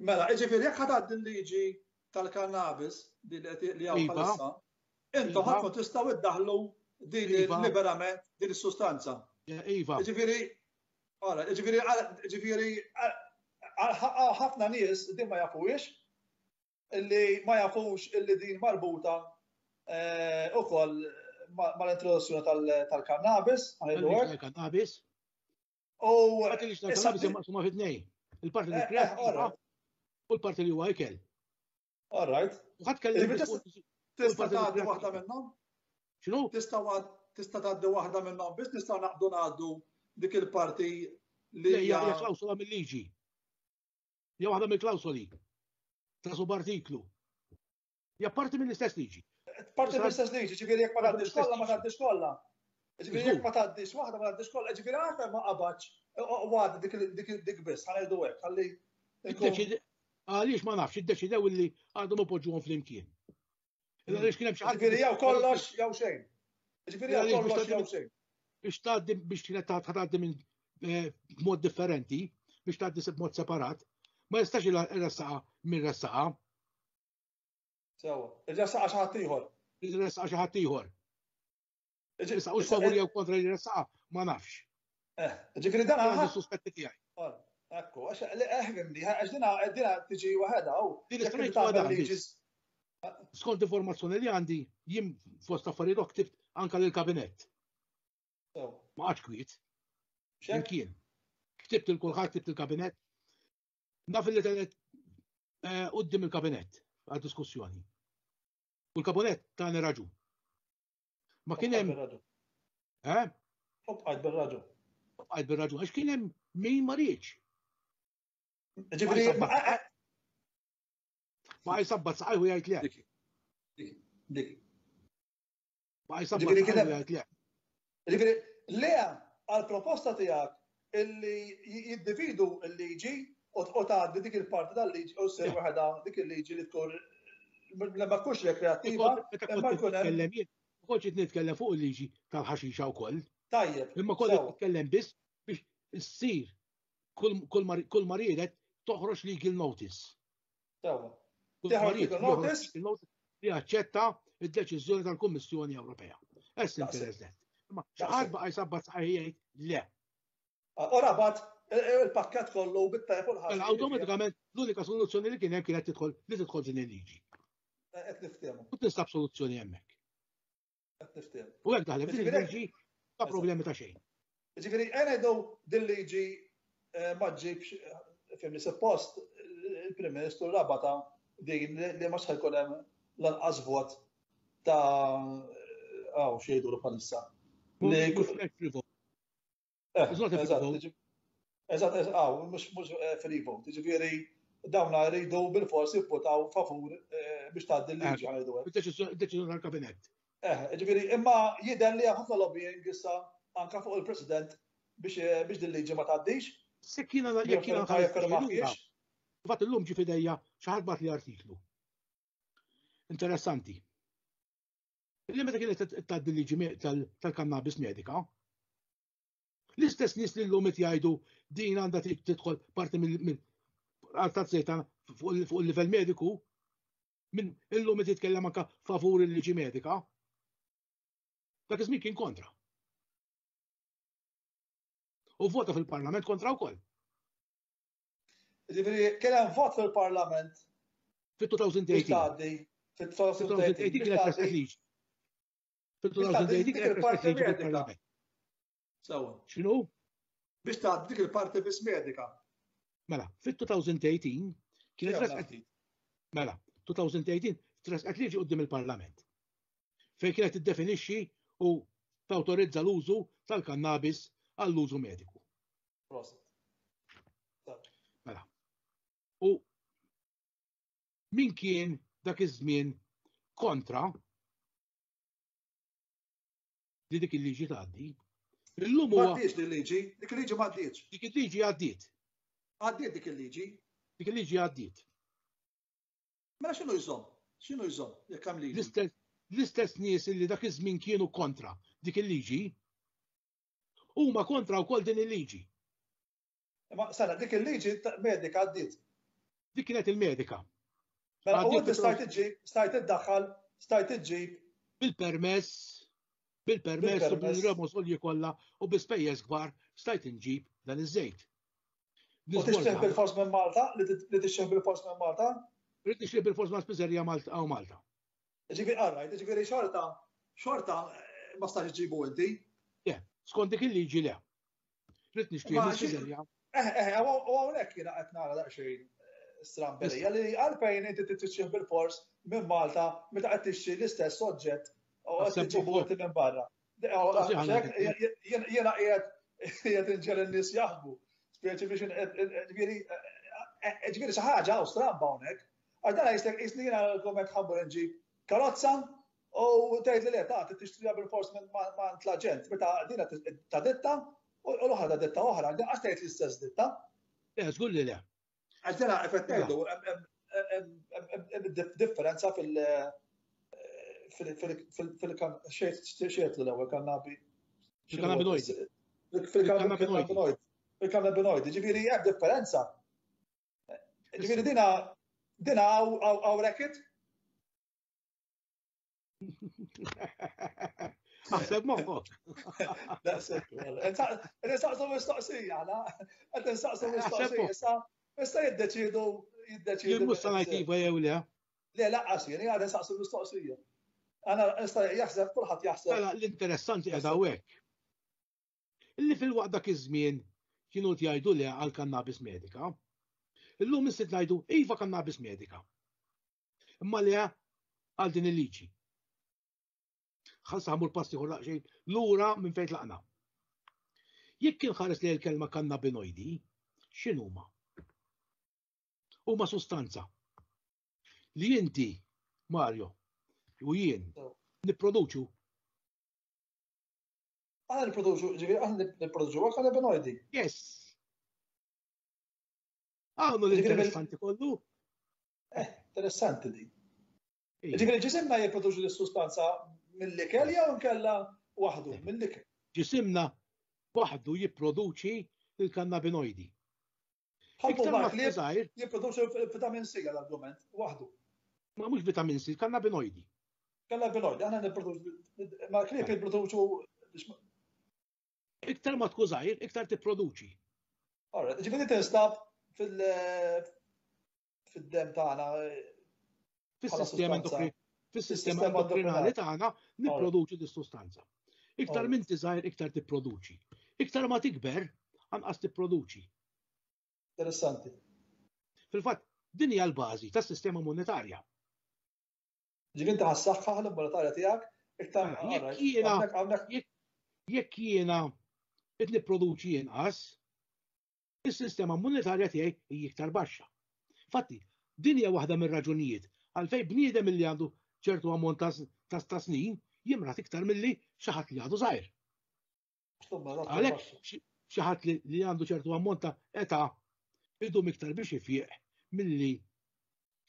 [SPEAKER 1] Mela, ġifieri jekk ħadd il-liġi tal-kannabis li hawn bħalissa, intom ħadd tistgħu iddaħħlu din liberament din is-sustanza.
[SPEAKER 2] Iva.
[SPEAKER 1] Ġifieri ħafna nies din ma jafux illi din marbuta ukoll mal-introduzzjoni tal-kannabis.
[SPEAKER 2] Tal-kannabis. U il-kannabis ma fitnej. Il-parti li kreativa u l-parti li huwa ikel.
[SPEAKER 1] All right.
[SPEAKER 2] Tista'
[SPEAKER 1] tgħaddi waħda minnhom?
[SPEAKER 2] X'inhu?
[SPEAKER 1] Tista' tgħaddi waħda minnhom biss nistgħu ngħaddu dik il-parti li
[SPEAKER 2] hija klawsola mill-liġi. Hija waħda mill-klawsoli ta' subartiklu. Hija parti mill-istess liġi.
[SPEAKER 1] Parti mill-istess liġi, ġifieri jekk ma tgħaddix kollha ma tgħaddix kollha. Ġifieri jekk ma tgħaddix waħda ma tgħaddix kollha, ġifieri għalfejn ma qabadx għaddi dik biss, ħanejdu hekk, ħalli.
[SPEAKER 2] Għaliex ma nafx, iddeċidew illi għadhom ipoġġuhom flimkien. Għaliex kien hemm xi ħadd.
[SPEAKER 1] Ġifieri jew kollox jew xejn. Ġifieri jew kollox jew xejn.
[SPEAKER 2] Biex tgħaddi minn b'mod differenti, biex tgħaddi b'mod separat, ma jistax ir-ressaqa minn ressaqa.
[SPEAKER 1] Sewa, ir-ressaqa xi ħadd ieħor.
[SPEAKER 2] Ir-ressaqa xi ħadd ieħor. Issa u favur jew kontra ir-ressaqa ma nafx.
[SPEAKER 1] Ġifieri dan
[SPEAKER 2] għandu suspetti tiegħi.
[SPEAKER 1] Ekku, għax dina tiġi waħedha
[SPEAKER 2] skont informazzjoni li għandi jien fost affarijiet ktibt anke lill-kabinett. Ma għadx kwiet. Kien. Ktibt il-kulħadd ktibt il-kabinett. Naf li tenet qudiem il-kabinett għad-diskussjoni. U l-kabinett tani raġun. Ma kien hemm.
[SPEAKER 1] Qajt bil-raġun.
[SPEAKER 2] Qajt bil-raġun għax kien hemm min ma rridx.
[SPEAKER 1] Ġifieri
[SPEAKER 2] ma jsabbat saqaj u jgħid le.
[SPEAKER 1] Dik.
[SPEAKER 2] Ma jsabbat saqaj u jgħid le.
[SPEAKER 1] Ġifieri le għall-proposta tiegħek illi jiddividu l-liġi u tgħaddi dik il-parti tal-liġi u ssir waħda dik il-liġi li tkun ma tkunx rekreattiva imma jkun hemm.
[SPEAKER 2] Koċ nitkellem fuq il-liġi tal-ħaxixa wkoll.
[SPEAKER 1] Tajjeb.
[SPEAKER 2] Imma kollu nitkellem biss biex issir kull ma riedet toħroġ legal notice.
[SPEAKER 1] Sewa.
[SPEAKER 2] Li jaċċetta id-deċiżjoni tal-Kummissjoni Ewropea. Simple as that. Imma xi ħadd baqa' jsabbat saqaj jgħid le.
[SPEAKER 1] U rabat Il-pakket kollu bit-tajb u
[SPEAKER 2] Mela awtomatikament l-unika soluzzjoni li kien hemm kienet tidħol din il-liġi.
[SPEAKER 1] Qed niftehmu.
[SPEAKER 2] U tinstab soluzzjoni hemmhekk.
[SPEAKER 1] Qed niftehmu.
[SPEAKER 2] U hekk daħlem din il-liġi ta' problemi ta' xejn.
[SPEAKER 1] Ġifieri ngħidu din liġi ma ġġibx fimni suppost il-Prim Ministru rabata din li ma jkun hemm lanqas vot ta' xejdu bħalissa. Eżatt, mhux free vote. Ġifieri dawna jridu bil-forsi jivvotaw favur biex tgħaddi l-liġi ħajdu hekk.
[SPEAKER 2] Deċiżjoni tal-Kabinett.
[SPEAKER 1] Ġifieri imma jidher li ħafna lobbying issa anke fuq il-President biex din liġi ma tgħaddix.
[SPEAKER 2] Sekk jiena nħares. Fatt illum ġi fidejja xi ħadd bat li artiklu. Interessanti. Illi meta kienet tgħaddi liġi tal-kannabis medika, l-istess nies li llum qed jgħidu din għandha tidħol parti mill-altat żejta fuq il-livell mediku, minn illum qed jitkellem anke favur il-liġi medika. Dak iż-żmien kien kontra. U vota fil-Parlament kontra wkoll.
[SPEAKER 1] Ġifieri kien hemm vot fil-Parlament
[SPEAKER 2] fit-2018. Fit-2018 kienet resqet liġi. Fit-2018 kienet resqet liġi fil-Parlament.
[SPEAKER 1] Sewa.
[SPEAKER 2] X'inhu?
[SPEAKER 1] Biex tgħaddi dik il-parti bis medika.
[SPEAKER 2] Mela, fit-2018 kienet resqet. Mela, 2018 tresqet liġi quddiem il-Parlament. Fejn kienet tiddefinixxi u tawtorizza l-użu tal-kannabis għall-użu mediku. Mela. U min kien dak iż-żmien kontra li dik il-liġi tgħaddi? Illum huwa
[SPEAKER 1] m'għaddiex dik il-liġi m'għaddiex.
[SPEAKER 2] Dik il-liġi għaddiet.
[SPEAKER 1] Għaddiet dik il-liġi.
[SPEAKER 2] Dik il-liġi għaddiet.
[SPEAKER 1] Mela x'inhu jżomm? X'inhu jżomm jekk hemm liġi?
[SPEAKER 2] L-istess nies li dak iż-żmien kienu kontra dik il-liġi huma kontra wkoll din il-liġi.
[SPEAKER 1] Ma sena dik il-liġi medika għaddiet.
[SPEAKER 2] Dik kienet il-medika.
[SPEAKER 1] Mela u inti stajt iddaħħal, stajt iġġib
[SPEAKER 2] bil-permess u bil-remosolji kollha u bispejjeż kbar stajt inġib dan iż-żejt.
[SPEAKER 1] U tixtieq bil-fors minn Malta? Li tixtieq bil-fors minn Malta?
[SPEAKER 2] Rrid nixtieq bil-fors ma' Spiżerja Malta.
[SPEAKER 1] Ġifieri xorta ma stax iġġibu inti.
[SPEAKER 2] Skont dik il-liġi le. Rrid nixtieq bil-Spiżerja.
[SPEAKER 1] U hawnhekk jiena qed nara daqsxejn strambelija li għalfejn inti tixtieq bil-fors minn Malta meta qed tixtri l-istess soġġett u qed tiġibu inti minn barra. Jiena qiegħed inġel in-nies jaħbu. Speċi biex ġifieri xi ħaġa stramba hawnhekk. Għax dan jistek isni jiena l-komment ħabbur inġib karozza u tgħid li le ta' tixtriha bil-fors minn l-aġent meta dina ta' ditta u l-oħra ta' ditta oħra, għax tgħid l-istess ditta.
[SPEAKER 2] Żgur li le.
[SPEAKER 1] Għax dina qed ngħidu differenza fil-xiet l-ewwel kannabi.
[SPEAKER 2] Fil-kannabinoidi.
[SPEAKER 1] Fil-kannabinoidi, ġifieri hemm differenza. Ġifieri dina hawn racket?
[SPEAKER 2] Aħseb moħħok.
[SPEAKER 1] Nsaqsu mistoqsija, qed insaqsu mistoqsija. Issa jiddeċiedu.
[SPEAKER 2] Jien mhux sa ngħid iva jew le.
[SPEAKER 1] Le laqqas jien għad insaqsu mistoqsija. Ana jaħseb kulħadd jaħseb.
[SPEAKER 2] L-interessanti qiegħda hawnhekk. Illi fil-waqt dak iż-żmien kienu jgħidu le għal kannabis medika. Illum issit ngħidu iva kannabis medika. Imma le għal din il-liġi. Ħalsa ħamur passi ħorlaq xejn lura minn fejn tlaqna. Jekk kien ħares li l-kelma kannabinoidi, x'inhuma? Huma sustanza li inti, Mario, u jien nipproduċu.
[SPEAKER 1] Aħna nipproduċu kannabinoidi.
[SPEAKER 2] Yes. Għawnu l-interessanti kollu.
[SPEAKER 1] Interessanti di. Ġifieri ġisimna jipproduċu l-sustanza mill-ikel jew nkella waħdu mill-ikel.
[SPEAKER 2] Ġisimna waħdu jipproduċi il-kannabinoidi.
[SPEAKER 1] Jipproduċu vitamin C għal-argument, waħdu.
[SPEAKER 2] Ma mhux vitamin C, kannabinoidi.
[SPEAKER 1] Kannabinoidi, aħna nipproduċu, ma klieb jipproduċu.
[SPEAKER 2] Iktar ma tkun żgħir, iktar tipproduċi.
[SPEAKER 1] Ġifieri tinstab fid-dem tagħna
[SPEAKER 2] fis-sistema endokrinali tagħna nipproduċi dis-sustanza. Iktar minn tiżgħir iktar tipproduċi. Iktar ma tikber anqas tipproduċi.
[SPEAKER 1] Interessanti.
[SPEAKER 2] Fil-fatt din hija l-bażi tas-sistema immunitarja.
[SPEAKER 1] Ġifieri inti ħassaħħaħ l-immunitarja tiegħek iktar
[SPEAKER 2] jekk jiena qed nipproduċi inqas, is-sistema immunitarja tiegħi hija iktar baxxa. Fatti, din hija waħda mir-raġunijiet għalfejn bniedem li għandu ċertu ammont ta' snin jimrat iktar milli xi ħadd li għadu żgħir. Għalhekk xi ħadd li għandu ċertu ammont ta' età idum iktar biex ifieq milli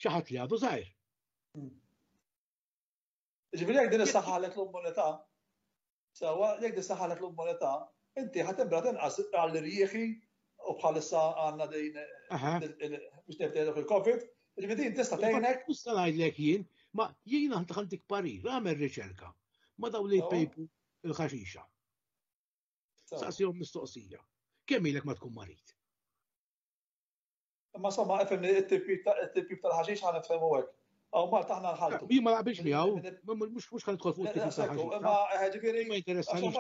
[SPEAKER 2] xi ħadd li għadu żgħir.
[SPEAKER 1] Ġifieri jekk din issaħħalek l-immunità, sewwa jekk din issaħħalek l-immunità, inti ħatibra tinqas għall-irjieħi u bħalissa għandna din biex nebdejlek il-COVID, ġifieri tista' tgħinek.
[SPEAKER 2] Nista' ngħidlek jien, ma jiena ħantik parir, għamel riċerka ma daw li jpejpu il-ħaxixa. Saqsihom mistoqsija. Kemm ilek ma tkun marit?
[SPEAKER 1] Ma somma efhem it-tipip tal-ħaxix ħanifhemu hekk. Aw Malta aħna nħaltu.
[SPEAKER 2] Jien ma naqbilx miegħu, mhux ħanidħol fuq it-tipip tal-ħaxixa.
[SPEAKER 1] Ma ġifieri
[SPEAKER 2] ma interessanix.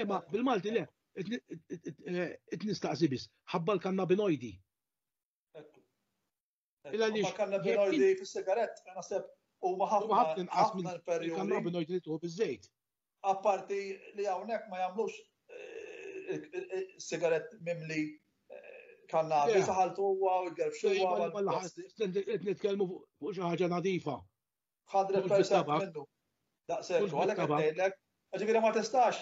[SPEAKER 2] Ma bil-Malti le, qed nistaqsi biss, ħabba l-kannabinoidi.
[SPEAKER 1] Il-kannabinoidi fis-sigarett naħseb huma ħafna perjodi.
[SPEAKER 2] Il-kannabinoidi li tuħu biż-żejt.
[SPEAKER 1] Apparti li hawnhekk ma jagħmlux sigarett mimli kannabis ħaltu huwa u jgerfxuha.
[SPEAKER 2] Qed nitkellmu fuq xi ħaġa nadifa.
[SPEAKER 1] 100% minnu. Daqshekk għalhekk qed ngħidlek, ġifieri ma tistax.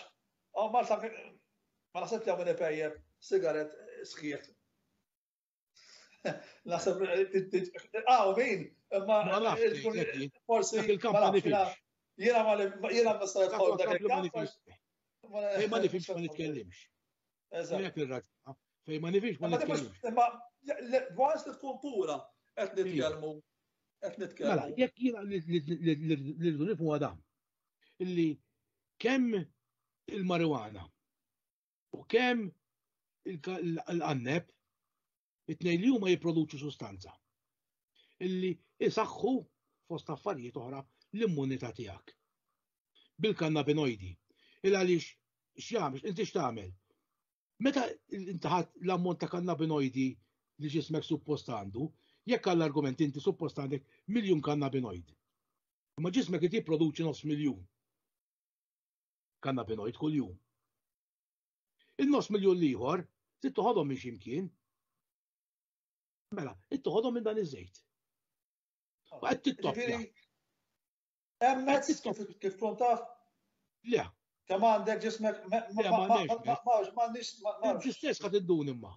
[SPEAKER 1] Malta ma naħseb li hawn ipejjeb sigarett sħiħ. Naħseb min, imma forsi jiena ma nista' nidħol dak il-kamp.
[SPEAKER 2] Fejn ma nifhimx ma nitkellimx. Eżatt. Fejn ma nifhimx ma nitkellimx.
[SPEAKER 1] Imma once li tkun pura qed nitkellmu.
[SPEAKER 2] Mela, jekk jiena li nifhmu dan illi kemm il-marijuana u kemm il-qanneb it-tnejn li huma jipproduċu sustanza illi isaħħu fost affarijiet oħra l-immunità tiegħek. Bil-kannabinoidi. Il-għaliex x'jagħmel, inti x'tagħmel? Meta inti ħadd l-ammont ta' kannabinoidi li ġismek suppost għandu, jekk għall-argument inti suppost għandek 1,000,000 kannabinoid. Imma ġismek qed jipproduċi 500,000 kannabinoid kull jum. Il-9 miljun ieħor trid toħodhom minn x'imkien. Mela, ittoħodhom minn dan iż-żejt. Qed tittoppja.
[SPEAKER 1] Hemm mezz kif tkun taf?
[SPEAKER 2] Le.
[SPEAKER 1] Kemm għandek ġismek m'għandniex.
[SPEAKER 2] L-istess ħadd iddun imma.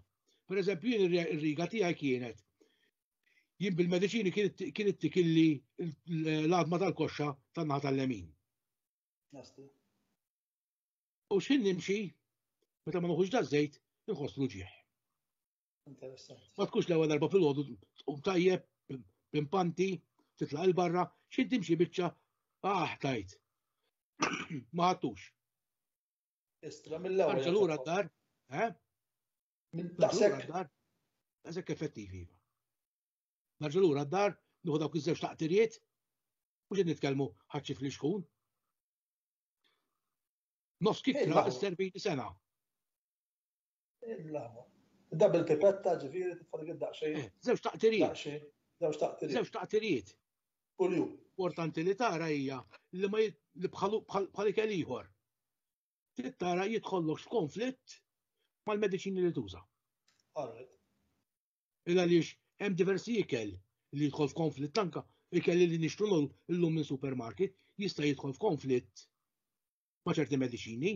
[SPEAKER 2] Pereżempju jien ir-riga tiegħi kienet jien bil-mediċini kienet tikilli l-għadma tal-koxxa tan-naħa tal-lemin. U x'in nimxi meta ma noħux daż-żejt inħosslu ġieħ. Ma tkunx l-ewwel darba fil-għodu tqum tajjeb b'impanti titlaq il barra x'in timxi biċċa tajt. Ma ħadtux.
[SPEAKER 1] Istra mill-ewwel.
[SPEAKER 2] Narġa' lura d-dar, Daqshekk effettivi. Narġa' lura d-dar, nieħu dawk iż-żewġ taqtiriet, mhux qed nitkellmu ħadd li xkun. Nofs kikra s-serviti sena.
[SPEAKER 1] Double pipetta ġifieri titfaddik id-daqsxejn.
[SPEAKER 2] Żewġ taqtiriet.
[SPEAKER 1] Kuljum.
[SPEAKER 2] Importanti li tara hija li ma bħal ikel ieħor. Trid tara jidħollok f'konflitt mal-mediċini li tuża. Għaliex hemm diversi ikel li jidħol f'konflitt anke ikel li nixtru llum minn supermarket jista' jidħol f'konflitt ma' ċerti mediċini.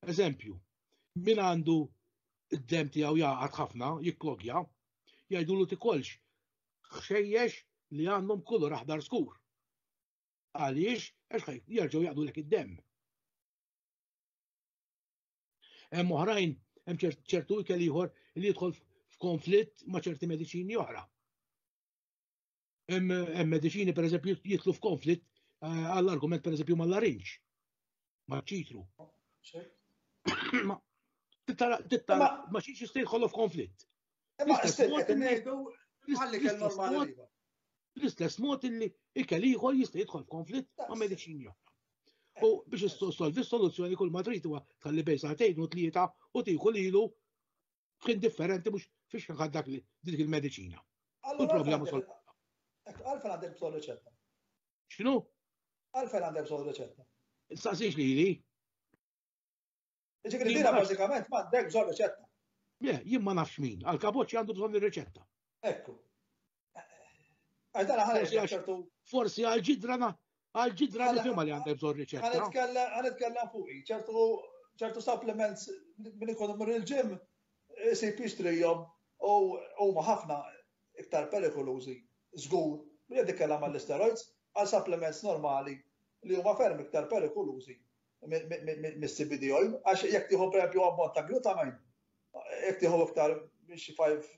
[SPEAKER 2] Eżempju, min għandu id-dem tiegħu jaqgħad ħafna, jikklogja, jgħidulu tikolx xejjex li għandhom kulur aħdar skur. Għaliex għax jerġgħu jaqdu lek id-dem. Hemm oħrajn, hemm ċertu ikel ieħor li jidħol f'konflitt ma' ċerti mediċini oħra. Hemm mediċini pereżempju jidħlu għall-argument pereżempju mal-larinġ, maċ-ċitru. Tittara ma xiex stakeholder of conflict.
[SPEAKER 1] Imma still qed ngħidu ħalli kell normali.
[SPEAKER 2] L-istess mod illi ikel ieħor jista' jidħol f'konflitt ma' mediċini oħra. U biex issolvi s-soluzzjoni kull ma trid huwa tħalli bejn sa'tejn u tlieta u tieħu lilu f'kien differenti mhux fiex dak dik il-mediċina. U l-problema solvuta.
[SPEAKER 1] Għalfejn għandek bżonn riċetta?
[SPEAKER 2] X'inhu?
[SPEAKER 1] Għalfejn għandek bżonn riċetta?
[SPEAKER 2] Insaqsix lili.
[SPEAKER 1] Ġifieri dira bażikament m'għandek bżonn riċetta.
[SPEAKER 2] Jien ma nafx min, għall-kapoċċi għandu bżonn ir-riċetta.
[SPEAKER 1] Ekku. Għajdana ħalli
[SPEAKER 2] forsi għal-ġidra nifhimha li għandek bżonn riċetta.
[SPEAKER 1] Ħanitkellem fuqi, ċertu supplements minn ikunu mur il-ġim isib jixtrihom u huma ħafna iktar perikolużi żgur li qed ikellem għall-steroids għal supplements normali li huma ferm iktar perikolużi mis-CBD oil għax jekk tieħu pereżempju ammont ta' glutamine, jekk tieħu iktar biex 5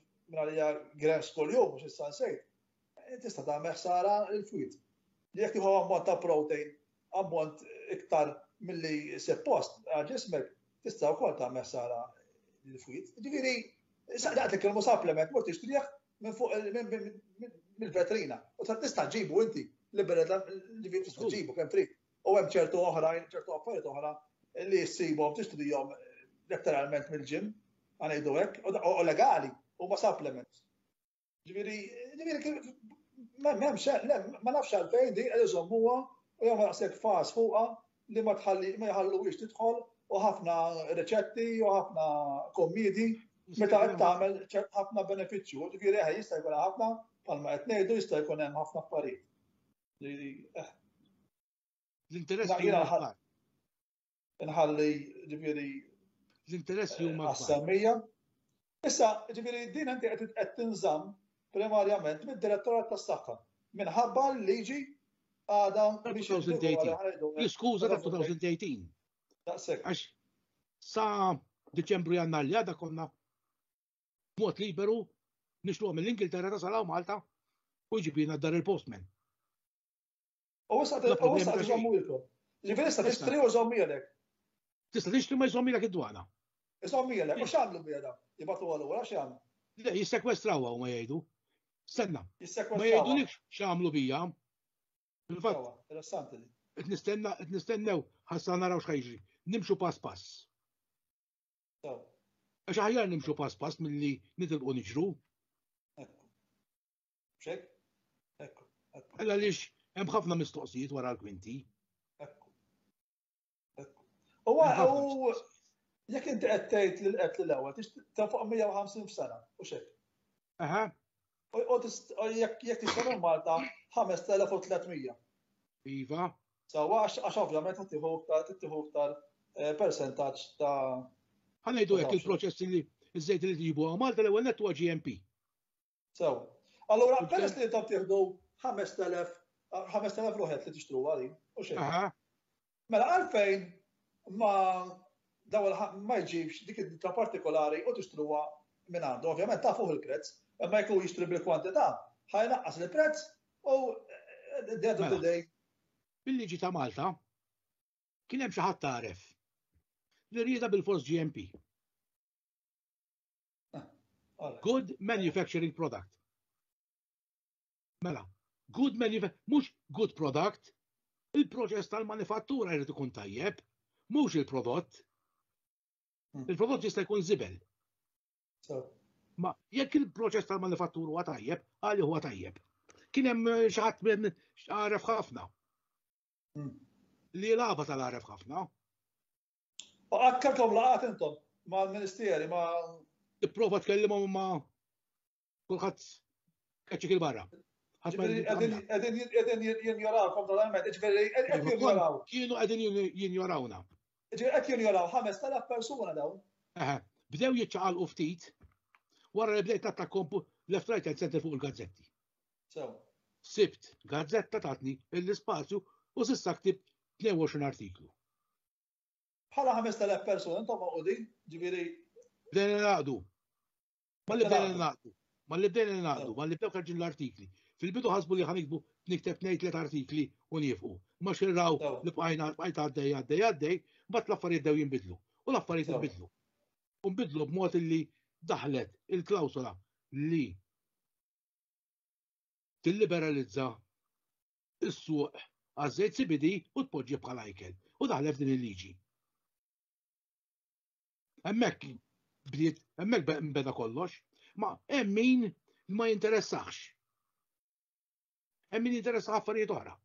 [SPEAKER 1] grams kull jum mhux issa nsejt, tista' tagħmel ħsara l-fwied. Jekk tieħu ammont ta' protein, ammont iktar milli suppost għal ġismek, tista' wkoll tagħmel ħsara l-fwied. Ġifieri, daqt li kelmu supplement mhux tixtrih minn fuq mill-vetrina. U tista' ġibu inti li tista' ġibu kemm trid. U hemm ċertu oħrajn, ċertu affarijiet oħra li jissibhom tixtrihom letteralment mill-ġim, għanejdu hekk, u legali, huma supplements. Ġifieri ma nafx għalfejn di qed iżommuha u jew naqsek fas fuqha li ma jħalluwix tidħol u ħafna riċetti u ħafna kommidi meta qed tagħmel ħafna benefiċċju. Ġifieri jista' jkun ħafna bħalma qed ngħidu jista' jkun hemm ħafna affarijiet.
[SPEAKER 2] L-interessi huma kbar.
[SPEAKER 1] Inħalli ġifieri
[SPEAKER 2] l-interessi huma kbar.
[SPEAKER 1] Għas-semmija. Issa, ġifieri din inti qed tinżamm primarjament mid-Direttorat tas-Saħħa minħabba l-liġi għadha biex
[SPEAKER 2] 2018. L-iskuża ta' 2018.
[SPEAKER 1] Daqshekk.
[SPEAKER 2] Għax sa Diċembru Jannar li għadha konna mod liberu nixtruha mill-Ingilterra tasal Malta u jġibina dar il-postman.
[SPEAKER 1] U issa iżommulkom. Ġifieri issa tixtri u żommilek.
[SPEAKER 2] Tista' tixtri ma jżommilek id-dwana.
[SPEAKER 1] Iżommilek, u x'għamlu biha dan? Jibgħatu għal wara x'jagħmlu?
[SPEAKER 2] Le, jissekwestrawha huma jgħidu. Stenna.
[SPEAKER 1] Jissekwestrawha.
[SPEAKER 2] Ma jgħidulix x'għamlu bija.
[SPEAKER 1] Fil-fatt, interessanti li.
[SPEAKER 2] Qed nistennew ħassa naraw x'ħajġri. Nimxu pass pass. Għax aħjar nimxu pass pass milli nitilqu niġru.
[SPEAKER 1] Ekku. X'hekk? Ekku.
[SPEAKER 2] Ella għaliex hemm ħafna mistoqsijiet wara l-kwinti.
[SPEAKER 1] Ekku. U jekk inti qed tgħid lil qed l-ewwel ta' fuq 150 f'sena u x'hekk.
[SPEAKER 2] Aha.
[SPEAKER 1] U jekk tixtru Malta 5300.
[SPEAKER 2] Iva.
[SPEAKER 1] Sawa għax ovvjament tieħu iktar persentaġġ ta'
[SPEAKER 2] ħanejdu hekk il-proċess li iż-żejt li tjibu Malta l-ewwel nett huwa GMP.
[SPEAKER 1] Sew. Allura peress li intom tieħdu 5000 ruħet li tixtruha din u xejn. Mela għalfejn ma jġibx dik id-dita partikolari u tixtruha minn għandu. Ovvjament ta' fuq il-prezz, imma jkun jixtri bil-kwantità, ħajnaqqas il-prezz u d-dead of the day.
[SPEAKER 2] Bil-liġi ta' Malta kien hemm xi ħadd taref li rieda bil-fors GMP. Good manufacturing product. Mela, mhux good product, il-proċess tal-manifattura jrid ikun tajjeb, mhux il-prodott. Il-prodott jista' jkun żibel. Ma jekk il-proċess tal-manifattura huwa tajjeb, għali huwa tajjeb. Kien hemm xi ħadd minn għaref ħafna. Li laba tal-għaref ħafna.
[SPEAKER 1] U għakkarkom laqat intom mal-Ministeri ma.
[SPEAKER 2] Tipprova tkellimhom ma' kulħadd kaċċik il-barra.
[SPEAKER 1] Qegħdin jinjorawkom totalment, ġifieri qed jinjoraw.
[SPEAKER 2] Kienu qegħdin jinjorawna.
[SPEAKER 1] Qed jinjoraw 5000 persuna dawn.
[SPEAKER 2] Bdew jiċċaqalqu ftit wara li bdejt attakkom left right and center fuq il-gazzetti. Sibt gazzetta tatni l-ispazju u s'issa ktib 22 artiklu.
[SPEAKER 1] Bħala 5000 persuna intom maqudin, ġifieri.
[SPEAKER 2] Bdejna naqdu. Ma li bdejna naqdu, ma li bdew ħarġin l-artikli. Fil-bidu ħasbu li ħanikbu nikteb ngħid 3 artikli u nifqu. Ma xirraw li bqajt għaddej, bat l-affarijiet dew jinbidlu. U l-affarijiet inbidlu. U nbidlu b'mod li daħlet il-klawsola li tilliberalizza is-suq għaż-żejt CBD u tpoġġi bħala ikel. U daħlet din il-liġi. Hemmhekk nbeda kollox, ma hemm min ma jinteressax. Hemm min jinteressa affarijiet oħra.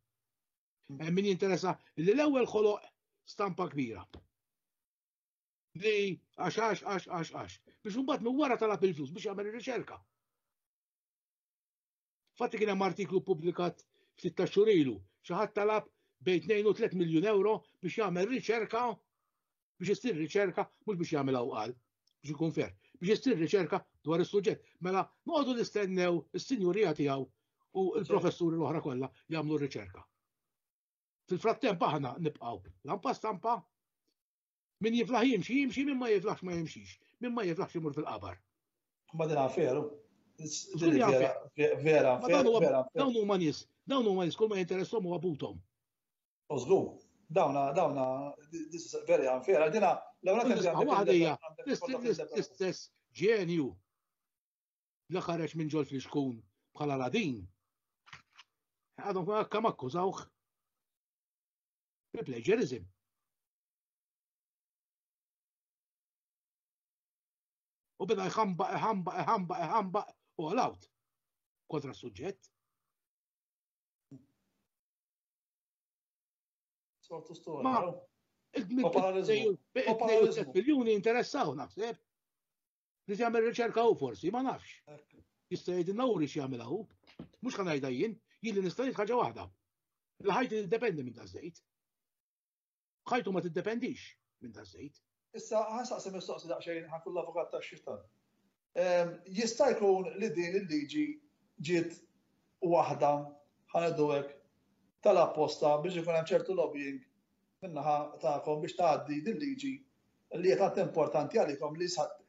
[SPEAKER 2] Hemm min jinteressa li l-ewwel ħoloq stampa kbira. Li għax. Biex imbagħad minn wara talab il-flus biex jagħmel ir-riċerka. Fatti kien hemm artiklu publikat ftit xhur ilu, xi ħadd talab bejn 2 u 3 miljun euro biex jagħmel riċerka biex issir riċerka mhux biex jagħmel awqal, biex ikun fer, biex issir riċerka dwar is-suġġett. Mela noqogħdu nistennew is-sinjurija tiegħu u l-professuri l-oħra kollha jagħmlu riċerka. Fil-frattemp aħna nibqgħu lampa stampa min jiflaħ jimxi, min ma jiflaħx ma jimxix, min ma jiflaħx imur fil-qabar.
[SPEAKER 1] Ma din veru.
[SPEAKER 2] Vera. Dawn huma nies kull ma jinteressom u abutom.
[SPEAKER 1] Ożlu, dawna very unfair. Dina
[SPEAKER 2] l-istess ġenju li ħareġ minn ġol fl-xkun bħala ladin. Għadhom kemm akkużawh bi-plagiarism. U beda jħambaq u għalawt kontra s-suġġett.
[SPEAKER 1] Sortu storja.
[SPEAKER 2] Il-3 miljoni interessaw naħseb. Li jagħmel riċerka hu forsi, ma nafx. Jista' jgħidilna hu x'jagħmel hu. Mhux ħa ngħidha jien nista' ngħid ħaġa waħda. Il-ħajti tiddependi minn daż-żejt. ħajtu ma tiddependix minn daż-żejt.
[SPEAKER 1] Issa ħansaqsi mistoqsi daqsxejn ħankun l-avukat tax-xitan. Jista' jkun li din il-liġi ġiet waħda ħanedu hekk tal-apposta biex ikun hemm ċertu lobbying minnaħa tagħkom biex tgħaddi din liġi li hija tant importanti għalikom li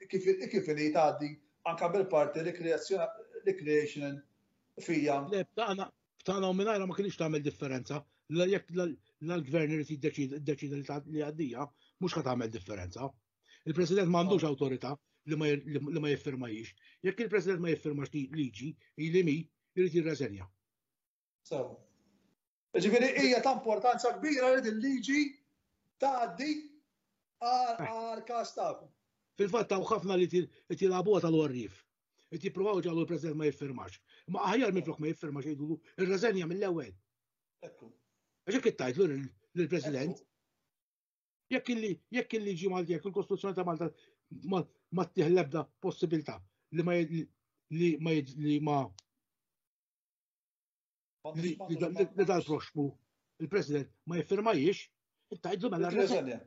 [SPEAKER 1] kif inhi tgħaddi anke bil-parti recreational fija.
[SPEAKER 2] Le b'tagħna u mingħajrha ma kienx tagħmel differenza. Jekk l-gvern irid jiddeċida li għaddija mhux ħa tagħmel differenza. Il-President m'għandux awtorità li ma jiffirmajix. Jekk il-President ma jiffirmax liġi, ili jrid jirreżenja.
[SPEAKER 1] Sew. Ġifieri hija ta' importanza kbira li din liġi tgħaddi għal-każ tagħkom.
[SPEAKER 2] Fil-fatt hawn ħafna li tilagħbuha tal-warrif. Qed jippruvaw ġallu l-President ma jiffirmax. Ma aħjar minflok ma jiffirmax jgħidu irreżenja mill-ewwel. Għax hekk ittgħidlu lill-President. Jekk il-liġi Malti, jekk il-Kostituzzjoni ta' Malta ma ttieħ l-ebda possibilità li dal-proxmu il-President ma jiffirmajiex, ittgħidlu mela
[SPEAKER 1] r-reżenja.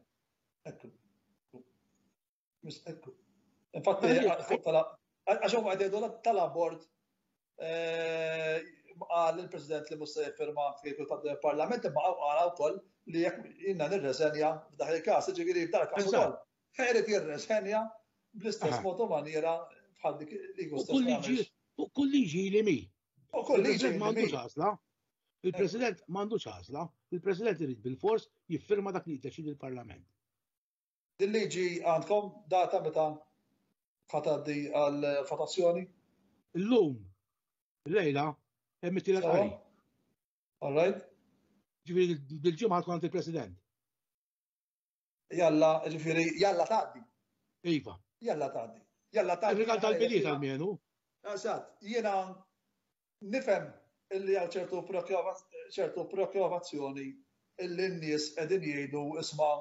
[SPEAKER 1] Infatti, għax huma qed jgħidu tal-abort qal il-President li mhux se jiffirma kif tal-Parlament imma qal wkoll li jekk jiena nirreżenja f'dak il-każ, jiġifieri f'dak il-każ ukoll ħered jirreżenja bl-istess mod u maniera bħal dik li
[SPEAKER 2] u kull liġi li mi. Il-President m'għandux għażla. Il-President m'għandux għażla. Il-President irid bil-fors jiffirma dak li jiddeċidi l-Parlament.
[SPEAKER 1] Din liġi għandkom data meta ħatgħaddi għal votazzjoni?
[SPEAKER 2] Illum, lejla, hemm it-tielet qari.
[SPEAKER 1] All right.
[SPEAKER 2] Ġifieri bil-ġimgħa tkun il-President.
[SPEAKER 1] Jalla, ġifieri jalla tgħaddi.
[SPEAKER 2] Iva.
[SPEAKER 1] Jalla tgħaddi. Jalla tgħaddi.
[SPEAKER 2] Ir-rigal tal-biliet għall-mienu.
[SPEAKER 1] Eżatt, jiena nifhem illi għal ċertu preokkupazzjoni illi n-nies qegħdin jgħidu isma'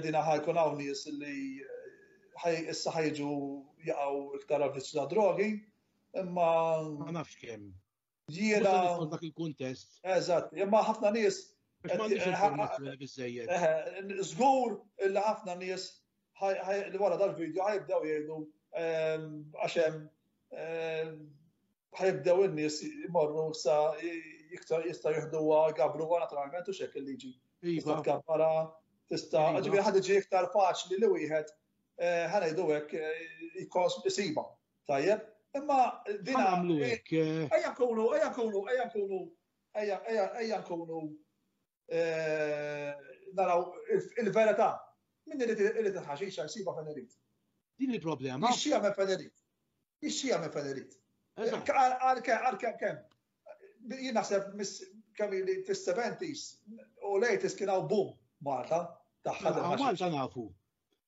[SPEAKER 1] dina ħajkun hawn nies illi issa ħajġu jaqgħu iktar għal-viċċ ta' drogi, imma
[SPEAKER 2] ma nafx kemm.
[SPEAKER 1] Jiena
[SPEAKER 2] dak il-kuntest.
[SPEAKER 1] Eżatt, imma ħafna nies żgur illi ħafna nies li wara dal-video ħajbdew jgħidu għax hemm ħajbdew in-nies imorru sa iktar jista' jieħduha jgabruha naturalment u xekk il-liġi. Tista' tkabbara, tista' ġifieri ħadd iġi iktar faċli li wieħed ħanejdu hekk isiba. Tajjeb, imma dina ejja nkunu naraw il-verità. min irid il-ħaxixa jsiba fejn irid.
[SPEAKER 2] Din il-problema.
[SPEAKER 1] Jixxija minn fejn irid. Jixxija minn fejn irid. Għal kemm. Jien naħseb kemm li fis-70s u lejtis kien hawn boom Malta taħħa.
[SPEAKER 2] Malta nafu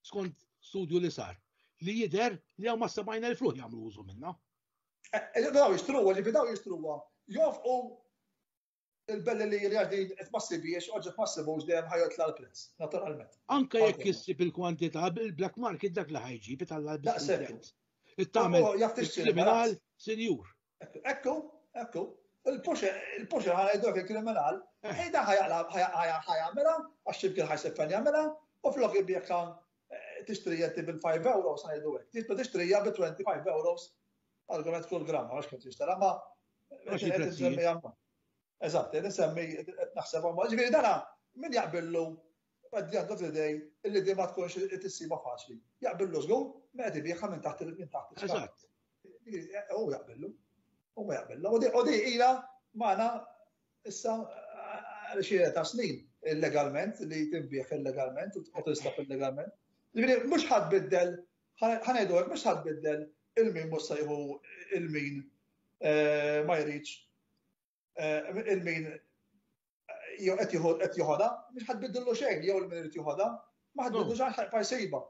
[SPEAKER 2] skont studju li sar li jidher li hawn ma 70,000 ruħ jagħmlu użu minnha.
[SPEAKER 1] Daw jixtruha, ġifi daw jixtruha. Jofqu il-belli li jirjaġdi tmassi biex, oġġa tmassibux dejjem ħajot l-prezz, naturalment.
[SPEAKER 2] Anke jekk issib il-kwantità bil-black market dak li ħajġib tal-prezz. It-tagħmel kriminal senjur.
[SPEAKER 1] Ekku. Il-puxer ħanajdok il-kriminal, ħejda ħajamela, għax xibkien ħajseffen jamela, u flok jibjek kan tixtrija bil-5 euros ħanajdu għek. Tibba tixtrija bil-25 euros għal-għamet kull gramma, għax kien tixtara, ma eżatt, nisemmi naħseb ma ġifieri dana min jaqbillu at the end of the day illi di ma tkunx tissiba faċli. Jaqbillu żgur meta jbieħha minn taħt il-xkaffa.
[SPEAKER 2] Eżatt.
[SPEAKER 1] Hu jaqbillu. U di ilha magħna issa xi ta' snin illegalment li tinbieħ illegalment u tistab illegalment. Ġifieri mhux ħadbiddel ħanejdu hekk mhux ħadbiddel il-min mhux se jieħu il-min ma jridx il-min qed joħodha, mhux ħadbiddillu xejn jew il-min irid joħodha, ma ħadbiddlu xejn ħajsibha.